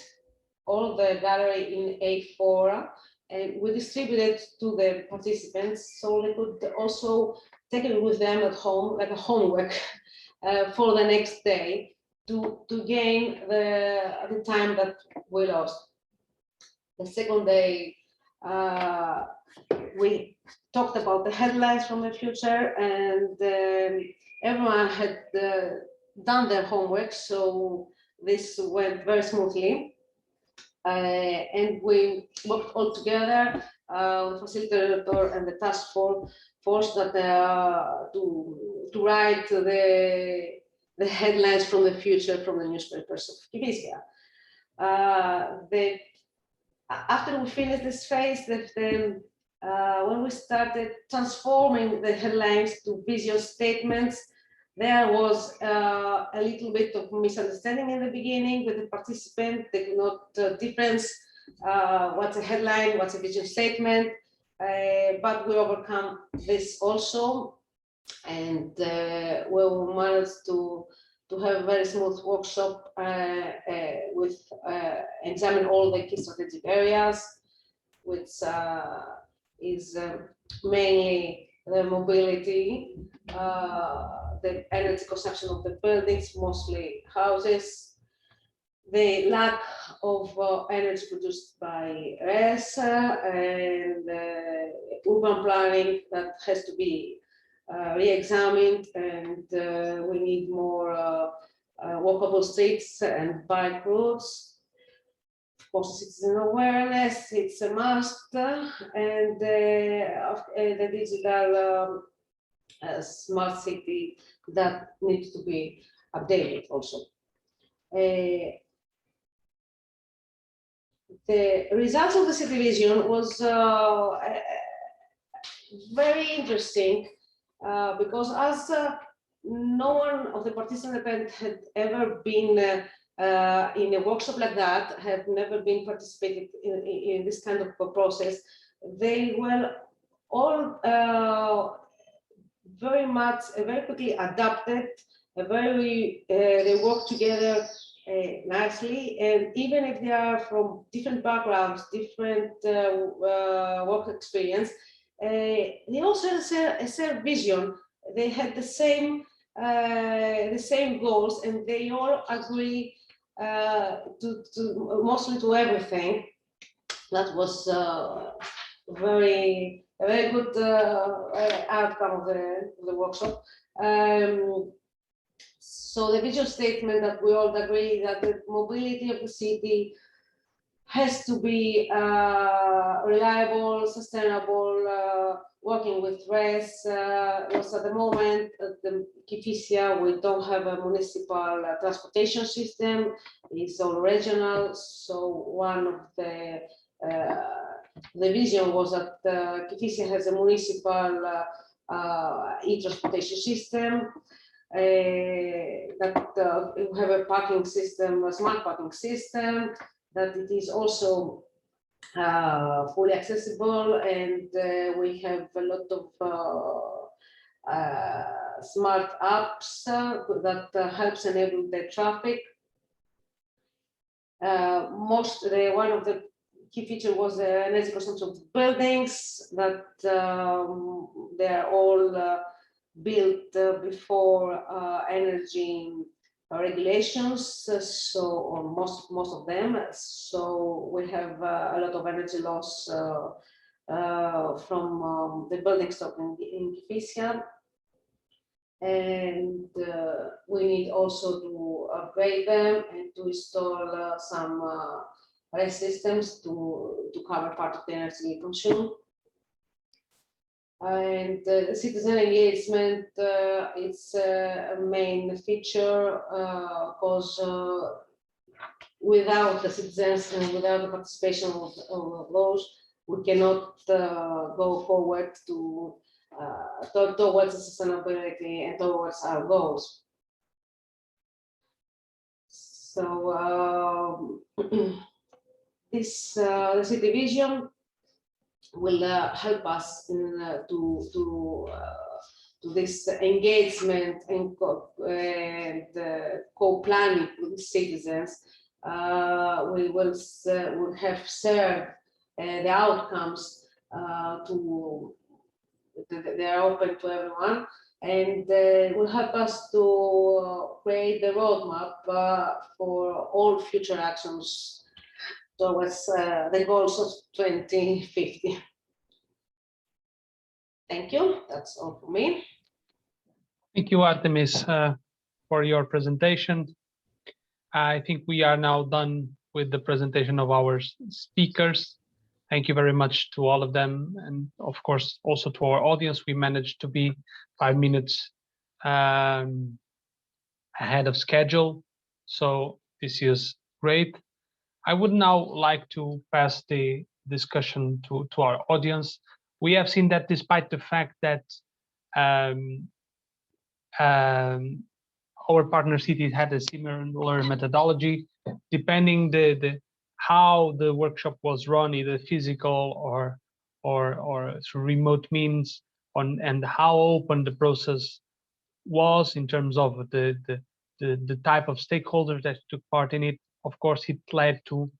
all the gallery in A4, and we distributed to the participants so they could also take it with them at home, like a homework for the next day to gain the time that we lost. The second day, we talked about the headlines from the future, and everyone had done their homework, so this went very smoothly. And we worked all together, the facilitator and the task force that to write the headlines from the future from the newspapers of Kifissia. After we finished this phase, when we started transforming the headlines to vision statements, there was a little bit of misunderstanding in the beginning with the participant. They could not difference what's a headline, what's a vision statement, but we overcome this also, and we managed to have a very smooth workshop with examine all the key strategic areas, which is mainly the mobility, the energy consumption of the buildings, mostly houses, the lack of energy produced by RES, and urban planning that has to be re-examined, and we need more walkable streets and bike routes. Of course, citizen awareness, it's a must, and the digital smart city that needs to be updated also. The results of the city vision was very interesting because as no one of the participants had ever been in a workshop like that, have never been participated in this kind of process, they were all very quickly adapted, they work together nicely, and even if they are from different backgrounds, different work experience, they also had a shared vision. They had the same goals, and they all agree mostly to everything. That was a very good outcome of the workshop. So the vision statement that we all agree that the mobility of the city has to be reliable, sustainable, working with RES. Was at the moment at the Kifissia, we don't have a municipal transportation system. It's all regional. So one of the vision was that Kifissia has a municipal e-transportation system. That we have a parking system, a smart parking system, that it is also fully accessible, and we have a lot of smart apps that helps enable the traffic. One of the key features was the energy consumption of buildings, that they are all built before energy regulations, so most of them. So we have a lot of energy loss from the building stock in Kifissia, and we need also to upgrade them and to install some RES systems to cover part of the energy consumed. And citizen engagement is a main feature, because without the citizens and without the participation of those, we cannot go forward to towards sustainability and towards our goals. So this the city vision will help us to this engagement and co-planning with citizens. We will have shared the outcomes they are open to everyone, and will help us to create the roadmap for all future actions towards the goals of 2050. Thank you. That's all for me. Thank you, Artemis, for your presentation. I think we are now done with the presentation of our speakers. Thank you very much to all of them. And of course, also to our audience. We managed to be 5 minutes ahead of schedule. So this is great. I would now like to pass the discussion to our audience. We have seen that despite the fact that our partner cities had a similar methodology, depending how the workshop was run, either physical or through remote means, and how open the process was in terms of the type of stakeholders that took part in it. Of course, it led to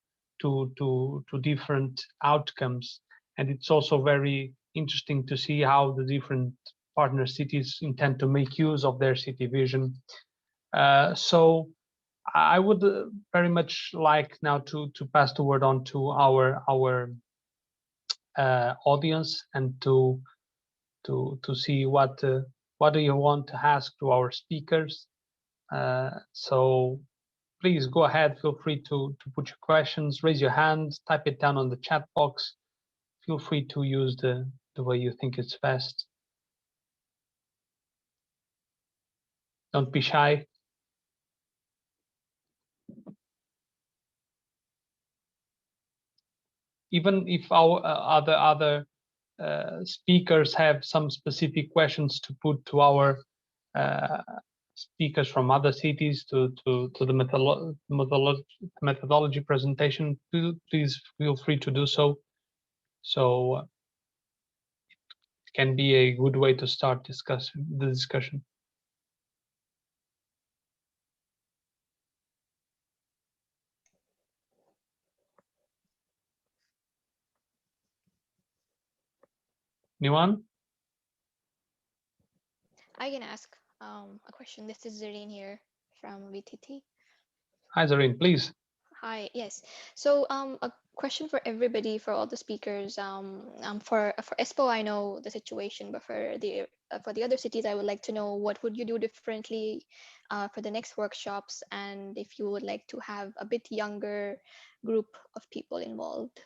different outcomes, and it's also very interesting to see how the different partner cities intend to make use of their city vision. So I would very much like now to pass the word on to our audience and to see what do you want to ask to our speakers. So please go ahead. Feel free to put your questions, raise your hand, type it down on the chat box. Feel free to use the way you think it's best. Don't be shy. Even if our other speakers have some specific questions to put to our speakers from other cities to the methodology presentation, please feel free to do so. So it can be a good way to start the discussion. Anyone? I can ask a question. This is Zareen here from VTT. Hi, Zareen, please. Hi, yes. So a question for everybody, for all the speakers. For Espoo, I know the situation, but for the other cities, I would like to know what would you do differently for the next workshops, and if you would like to have a bit younger group of people involved,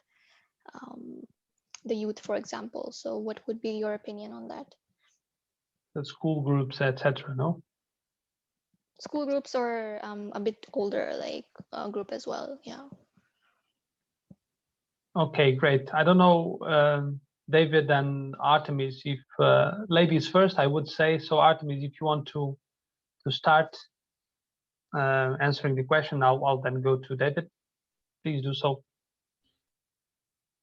the youth, for example. So what would be your opinion on that? The school groups, etc. No? School groups or a bit older, like a group as well. Yeah. Okay, great. I don't know, David and Artemis, if ladies first, I would say. So Artemis, if you want to start answering the question, I'll then go to David. Please do so.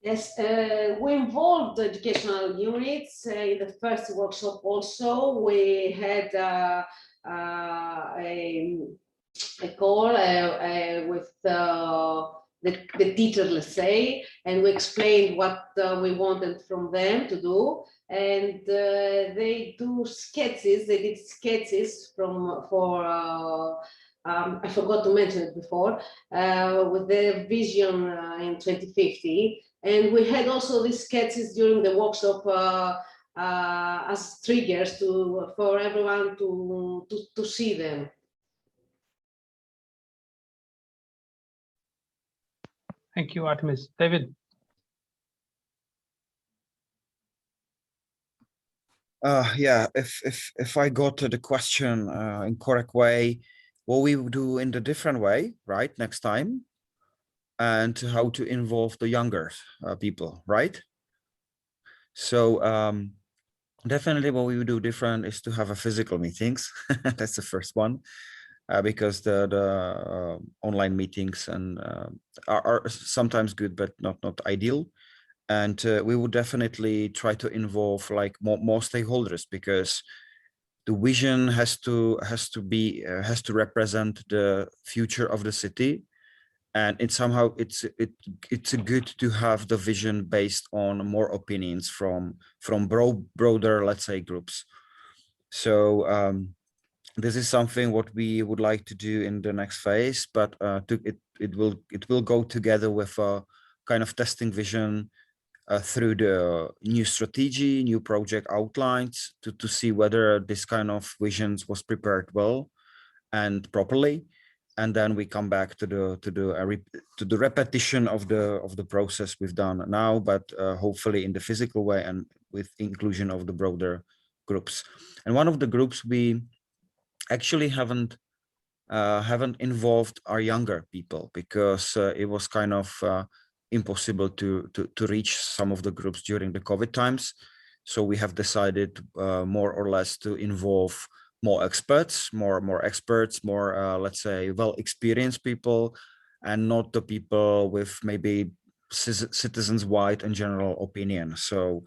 Yes, we involved the educational units in the first workshop. Also, we had a call with the teacher, let's say, and we explained what we wanted from them to do, and they do sketches. They did sketches for. I forgot to mention it before, with their vision in 2050. And we had also these sketches during the workshop as triggers for everyone to see them. Thank you, Artemis. David? Yeah, if I got to the question in correct way, what we would do in the different way, right, next time, and how to involve the younger people, right? So definitely what we would do different is to have a physical meetings. That's the first one, because the online meetings and are sometimes good, but not ideal. And we would definitely try to involve like more stakeholders, because the vision has to represent the future of the city, and it's good to have the vision based on more opinions from broader, let's say, groups. So this is something what we would like to do in the next phase, but it will go together with a kind of testing vision through the new strategy, new project outlines to see whether this kind of visions was prepared well and properly. And then we come back to the repetition of the process we've done now, but hopefully in the physical way and with inclusion of the broader groups. And one of the groups we actually haven't involved our younger people, because it was kind of impossible to reach some of the groups during the COVID times. So we have decided more or less to involve more experts, more let's say well-experienced people, and not the people with maybe citizens-wide and general opinion. So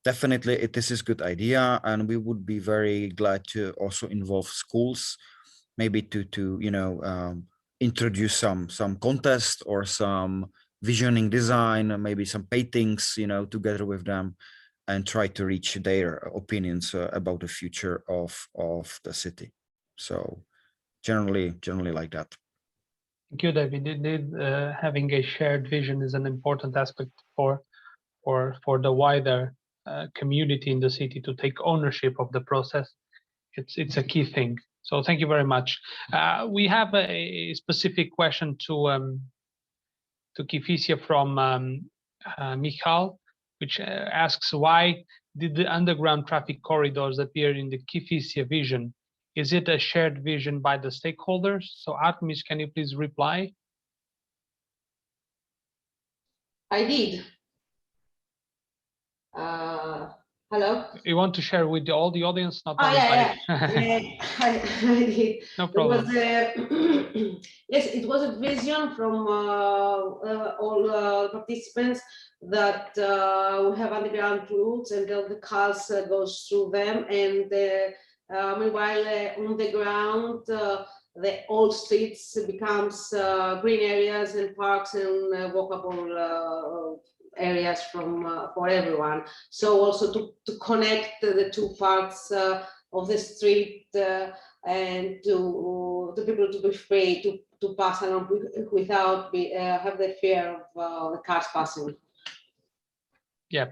definitely this is a good idea, and we would be very glad to also involve schools, maybe to introduce some contest or some visioning design, maybe some paintings, together with them, and try to reach their opinions about the future of the city. So generally like that. Thank you, David. Indeed, having a shared vision is an important aspect for the wider community in the city to take ownership of the process. It's a key thing. So thank you very much. We have a specific question to Kifissia from Michal, which asks, why did the underground traffic corridors appear in the Kifissia vision? Is it a shared vision by the stakeholders? So Artemis, can you please reply? I did. Hello? You want to share with all the audience? Not Oh, only yeah. I did. No problem. Yes, it was a vision from all participants that we have underground routes and the cars goes through them, and meanwhile on the ground the old streets becomes green areas and parks and walkable areas for everyone. So also to connect the two parts of the street and to the people to be free to pass along without have the fear of the cars passing. Yeah,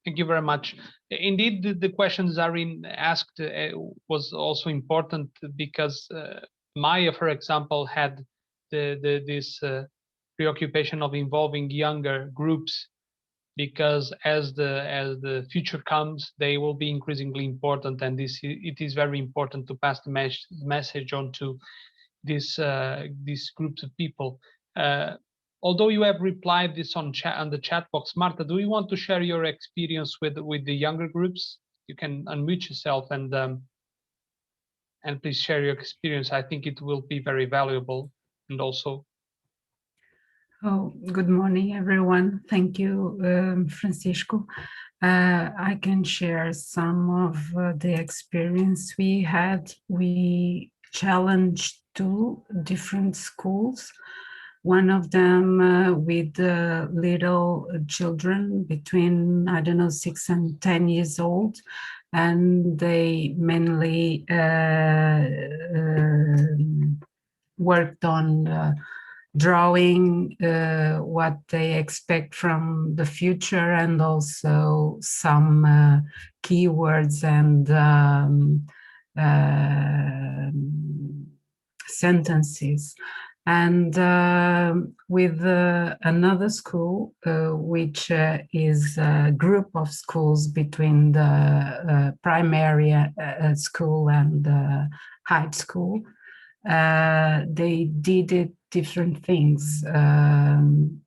thank you very much. Indeed, the questions Zareen asked was also important, because Maia, for example, had this preoccupation of involving younger groups, because as the future comes, they will be increasingly important, and it is very important to pass the message on to these groups of people. Although you have replied this on the chat box, Marta, do you want to share your experience with the younger groups? You can unmute yourself and please share your experience. I think it will be very valuable. And also, oh, good morning, everyone. Thank you, Francisco. I can share some of the experience we had. We challenged 2 different schools. One of them with little children between, I don't know, 6 and 10 years old. And they mainly worked on drawing what they expect from the future, and also some keywords and sentences. And with another school, which is a group of schools between the primary school and the high school, they did it different things. And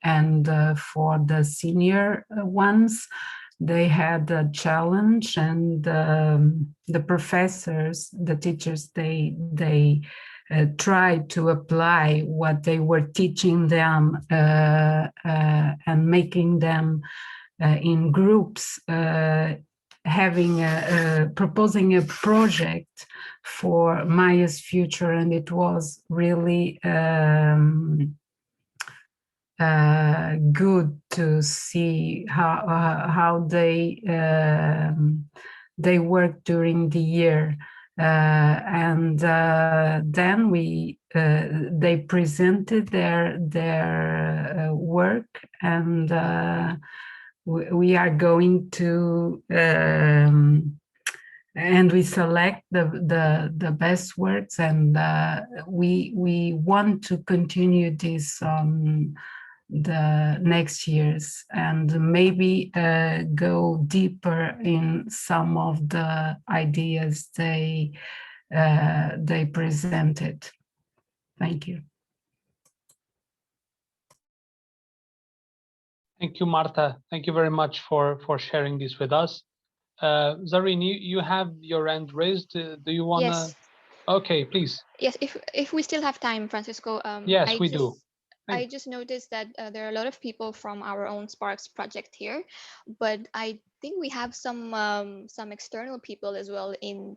for the senior ones, they had a challenge, and the professors, the teachers, they tried to apply what they were teaching them and making them in groups, proposing a project for Maia's future, and it was really good to see how they worked during the year. And then they presented their work, and we are going to and we select the best works, and we want to continue this the next years, and maybe go deeper in some of the ideas they presented. Thank you. Thank you, Marta. Thank you very much for sharing this with us. Zareen, you have your hand raised. Do you want to? Yes. Okay, please. Yes, if we still have time, Francisco. Yes, we do. I just noticed that there are a lot of people from our own SPARCS project here, but I think we have some external people as well in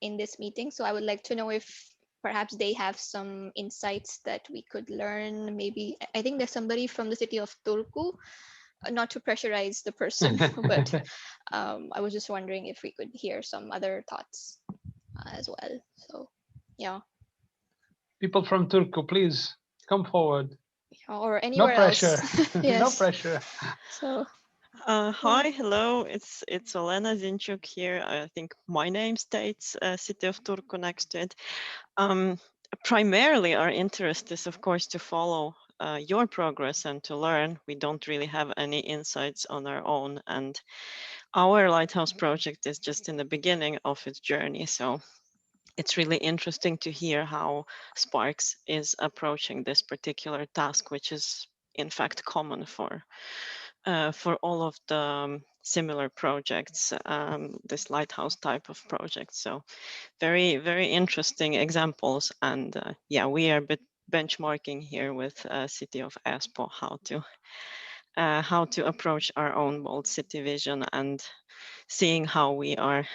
this meeting. So I would like to know if perhaps they have some insights that we could learn. Maybe I think there's somebody from the city of Turku. Not to pressurize the person, but I was just wondering if we could hear some other thoughts as well. So, yeah. People from Turku, please come forward. Or anywhere else. No pressure. Yes. No pressure. So. Hi, hello. It's Olena Zinchuk here. I think my name states city of Turku next to it. Primarily, our interest is, of course, to follow your progress and to learn. We don't really have any insights on our own, and our Lighthouse project is just in the beginning of its journey. So it's really interesting to hear how SPARCS is approaching this particular task, which is in fact common for all of the similar projects, this Lighthouse type of project. So very, very interesting examples. And yeah, we are benchmarking here with city of Espoo how to approach our own bold city vision, and seeing how we are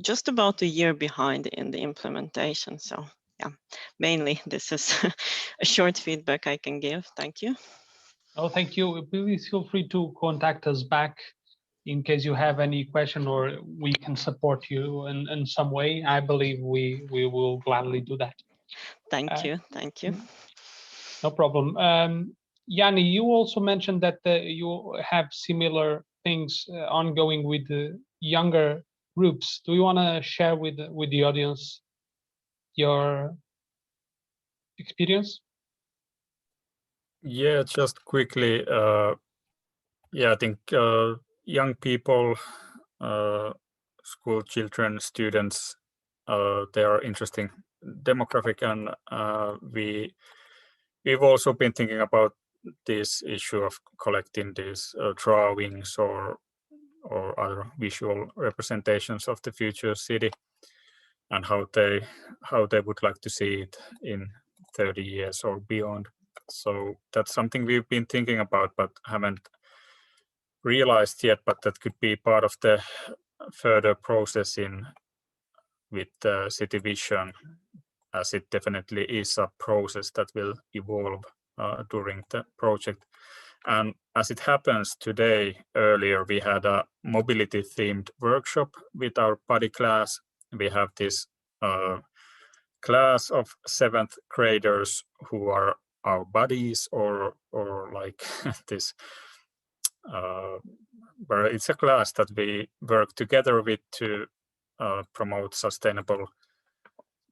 just about a year behind in the implementation. So yeah, mainly this is a short feedback I can give. Thank you. Oh, thank you. Please feel free to contact us back in case you have any question, or we can support you in some way. I believe we will gladly do that. Thank you. Thank you. No problem. Yanni, you also mentioned that you have similar things ongoing with the younger groups. Do you want to share with the audience your experience? Yeah, just quickly. Yeah, I think young people, school children, students, they are interesting demographic, and we've also been thinking about this issue of collecting these drawings or other visual representations of the future city, and how they would like to see it in 30 years or beyond. So that's something we've been thinking about, but haven't realized yet, but that could be part of the further processing with the city vision, as it definitely is a process that will evolve during the project. And as it happens today, earlier we had a mobility themed workshop with our buddy class. We have this class of 7th graders who are our buddies, or like this, where it's a class that we work together with to promote sustainable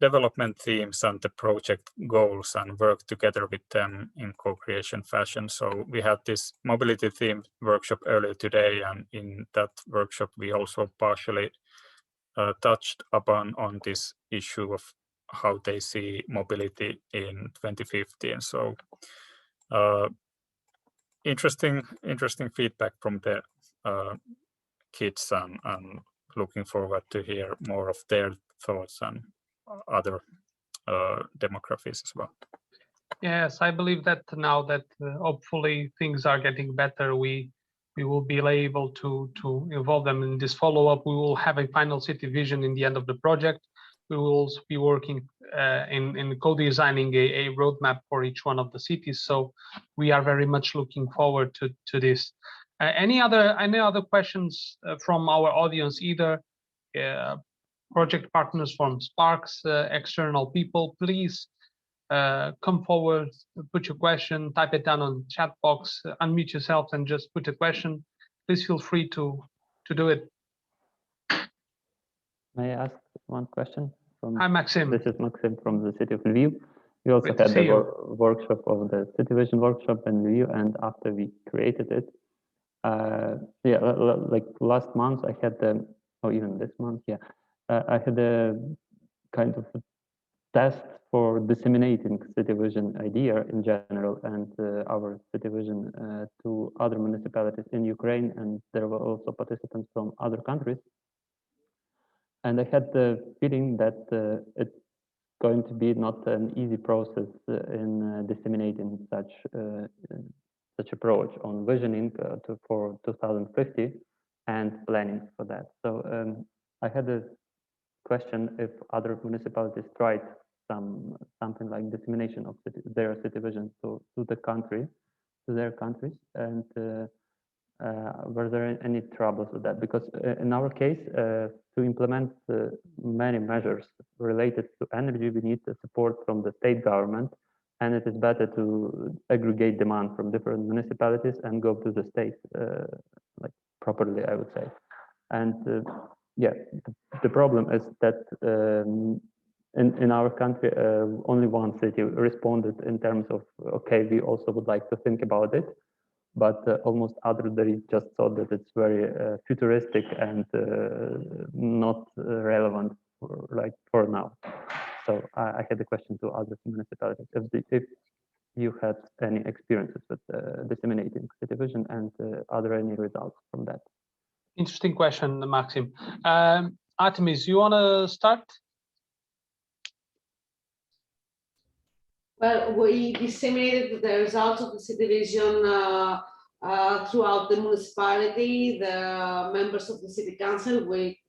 development themes and the project goals, and work together with them in co-creation fashion. So we had this mobility themed workshop earlier today, and in that workshop we also partially touched upon on this issue of how they see mobility in 2050. And so interesting feedback from the kids, and looking forward to hear more of their thoughts and other demographics as well. Yes, I believe that now that hopefully things are getting better, we will be able to involve them in this follow-up. We will have a final city vision in the end of the project. We will also be working in co-designing a roadmap for each one of the cities. So we are very much looking forward to this. Any other questions from our audience, either project partners from SPARCS, external people? Please come forward, put your question, type it down on the chat box, unmute yourself and just put a question. Please feel free to do it. May I ask one question? Hi, Maxim. This is Maxim from the city of Lviv. We also Great to had see the you. workshop of the city vision workshop in Lviv, and after we created it, like last month I had the, or even this month, I had a kind of a test for disseminating city vision idea in general and our city vision to other municipalities in Ukraine, and there were also participants from other countries. And I had the feeling that it's going to be not an easy process in disseminating such approach on visioning for 2050 and planning for that. So I had a question if other municipalities tried something like dissemination of their city vision to the country, to their countries, and were there any troubles with that? Because in our case, to implement many measures related to energy, we need the support from the state government, and it is better to aggregate demand from different municipalities and go to the state like properly, I would say. And the problem is that in our country, only one city responded in terms of, okay, we also would like to think about it. But almost others, they just thought that it's very futuristic and not relevant for now. So I had a question to other municipalities if you had any experiences with disseminating city vision, and are there any results from that? Interesting question, Maxim. Artemis, you want to start? Well, we disseminated the results of the city vision throughout the municipality. The members of the city council, we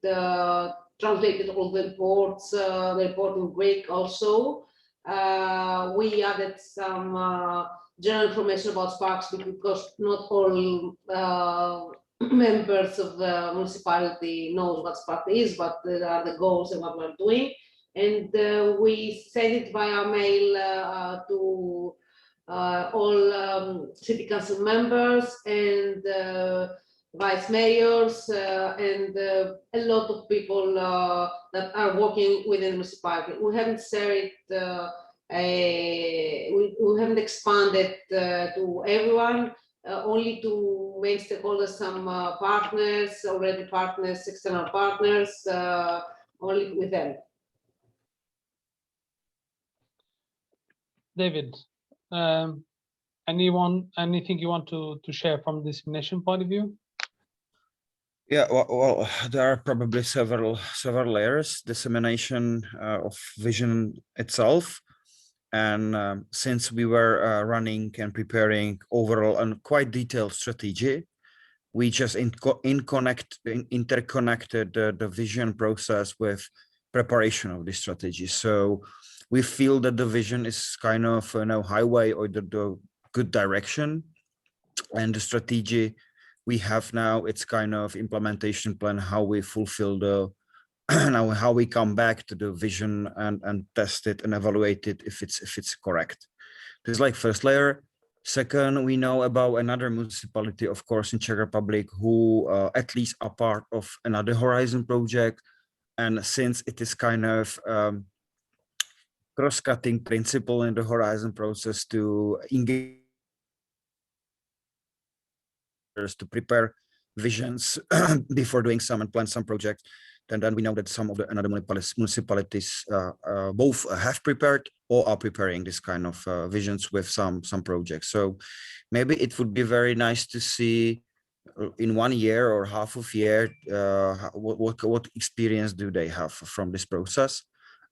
translated all the reports, the report in Greek also. We added some general information about SPARCS because not all members of the municipality knows what SPARCS is, but there are the goals and what we're doing. And we sent it via mail to all city council members and vice mayors and a lot of people that are working within the municipality. We haven't shared it, we haven't expanded to everyone, only to main stakeholders, some partners, already partners, external partners, only with them. David, anything you want to share from dissemination point of view? Yeah, well, there are probably several layers, dissemination of vision itself. And since we were running and preparing overall and quite detailed strategy, we just interconnected the vision process with preparation of the strategy. So we feel that the vision is kind of highway or the good direction, and the strategy we have now, it's kind of implementation plan, how we fulfill the how we come back to the vision and test it and evaluate it if it's correct. This is like first layer. Second, we know about another municipality, of course, in Czech Republic, who at least are part of another Horizon project, and since it is kind of cross-cutting principle in the Horizon process to engage to prepare visions before doing some and plan some projects. And then we know that some of the another municipalities both have prepared or are preparing this kind of visions with some projects. So maybe it would be very nice to see in 1 year or half of year what experience do they have from this process.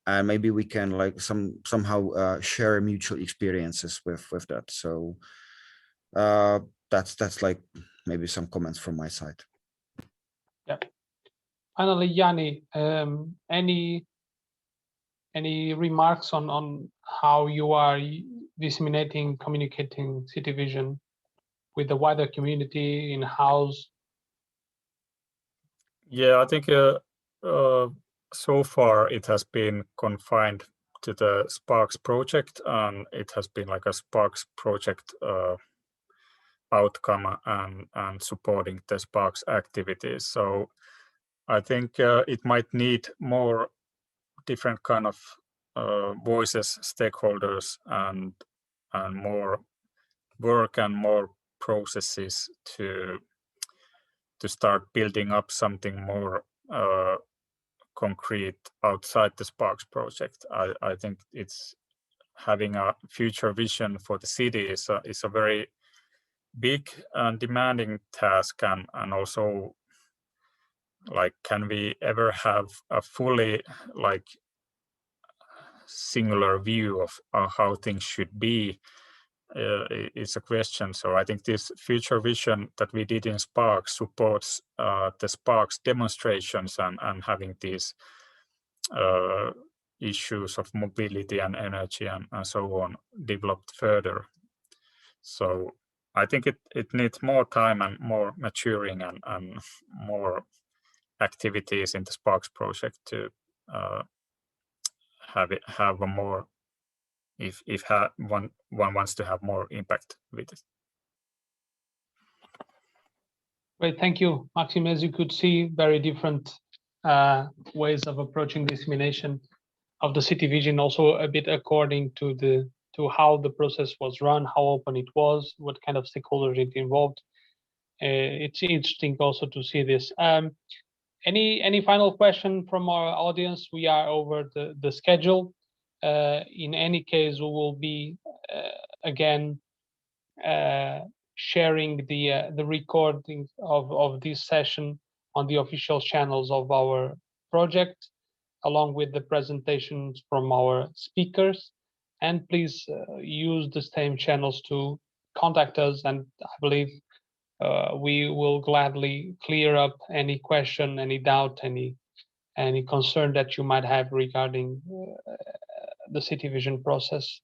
And maybe we can like somehow share mutual experiences with that. So that's like maybe some comments from my side. Yeah. Finally, Yanni, any remarks on how you are disseminating, communicating city vision with the wider community in-house? Yeah, I think so far it has been confined to the SPARCS project, and it has been like a SPARCS project outcome and supporting the SPARCS activities. So I think it might need more different kind of voices, stakeholders, and more work and more processes to start building up something more concrete outside the SPARCS project. I think it's having a future vision for the city is a very big and demanding task, and also like, can we ever have a fully like singular view of how things should be is a question. So I think this future vision that we did in SPARCS supports the SPARCS demonstrations and having these issues of mobility and energy and so on developed further. So I think it needs more time and more maturing and more activities in the SPARCS project to have a more, if one wants to have more impact with it. Great, thank you, Maxim. As you could see, very different ways of approaching dissemination of the city vision, also a bit according to how the process was run, how open it was, what kind of stakeholders it involved. It's interesting also to see this. Any final question from our audience? We are over the schedule. In any case, we will be again sharing the recording of this session on the official channels of our project, along with the presentations from our speakers. And please use the same channels to contact us, and I believe we will gladly clear up any question, any doubt, any concern that you might have regarding the city vision process.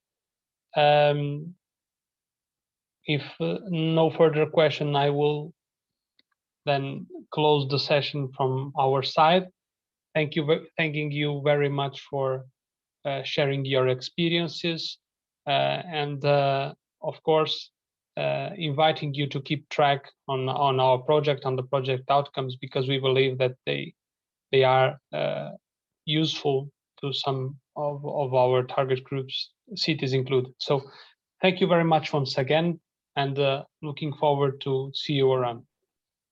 If no further question, I will then close the session from our side. Thanking you very much for sharing your experiences, and of course, inviting you to keep track on our project, on the project outcomes, because we believe that they are useful to some of our target groups, cities included. So thank you very much once again, and looking forward to see you around.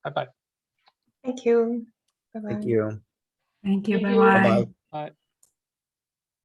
Bye-bye. Thank you. Bye-bye. Thank you. Thank you. Thank you. Bye-bye. Bye.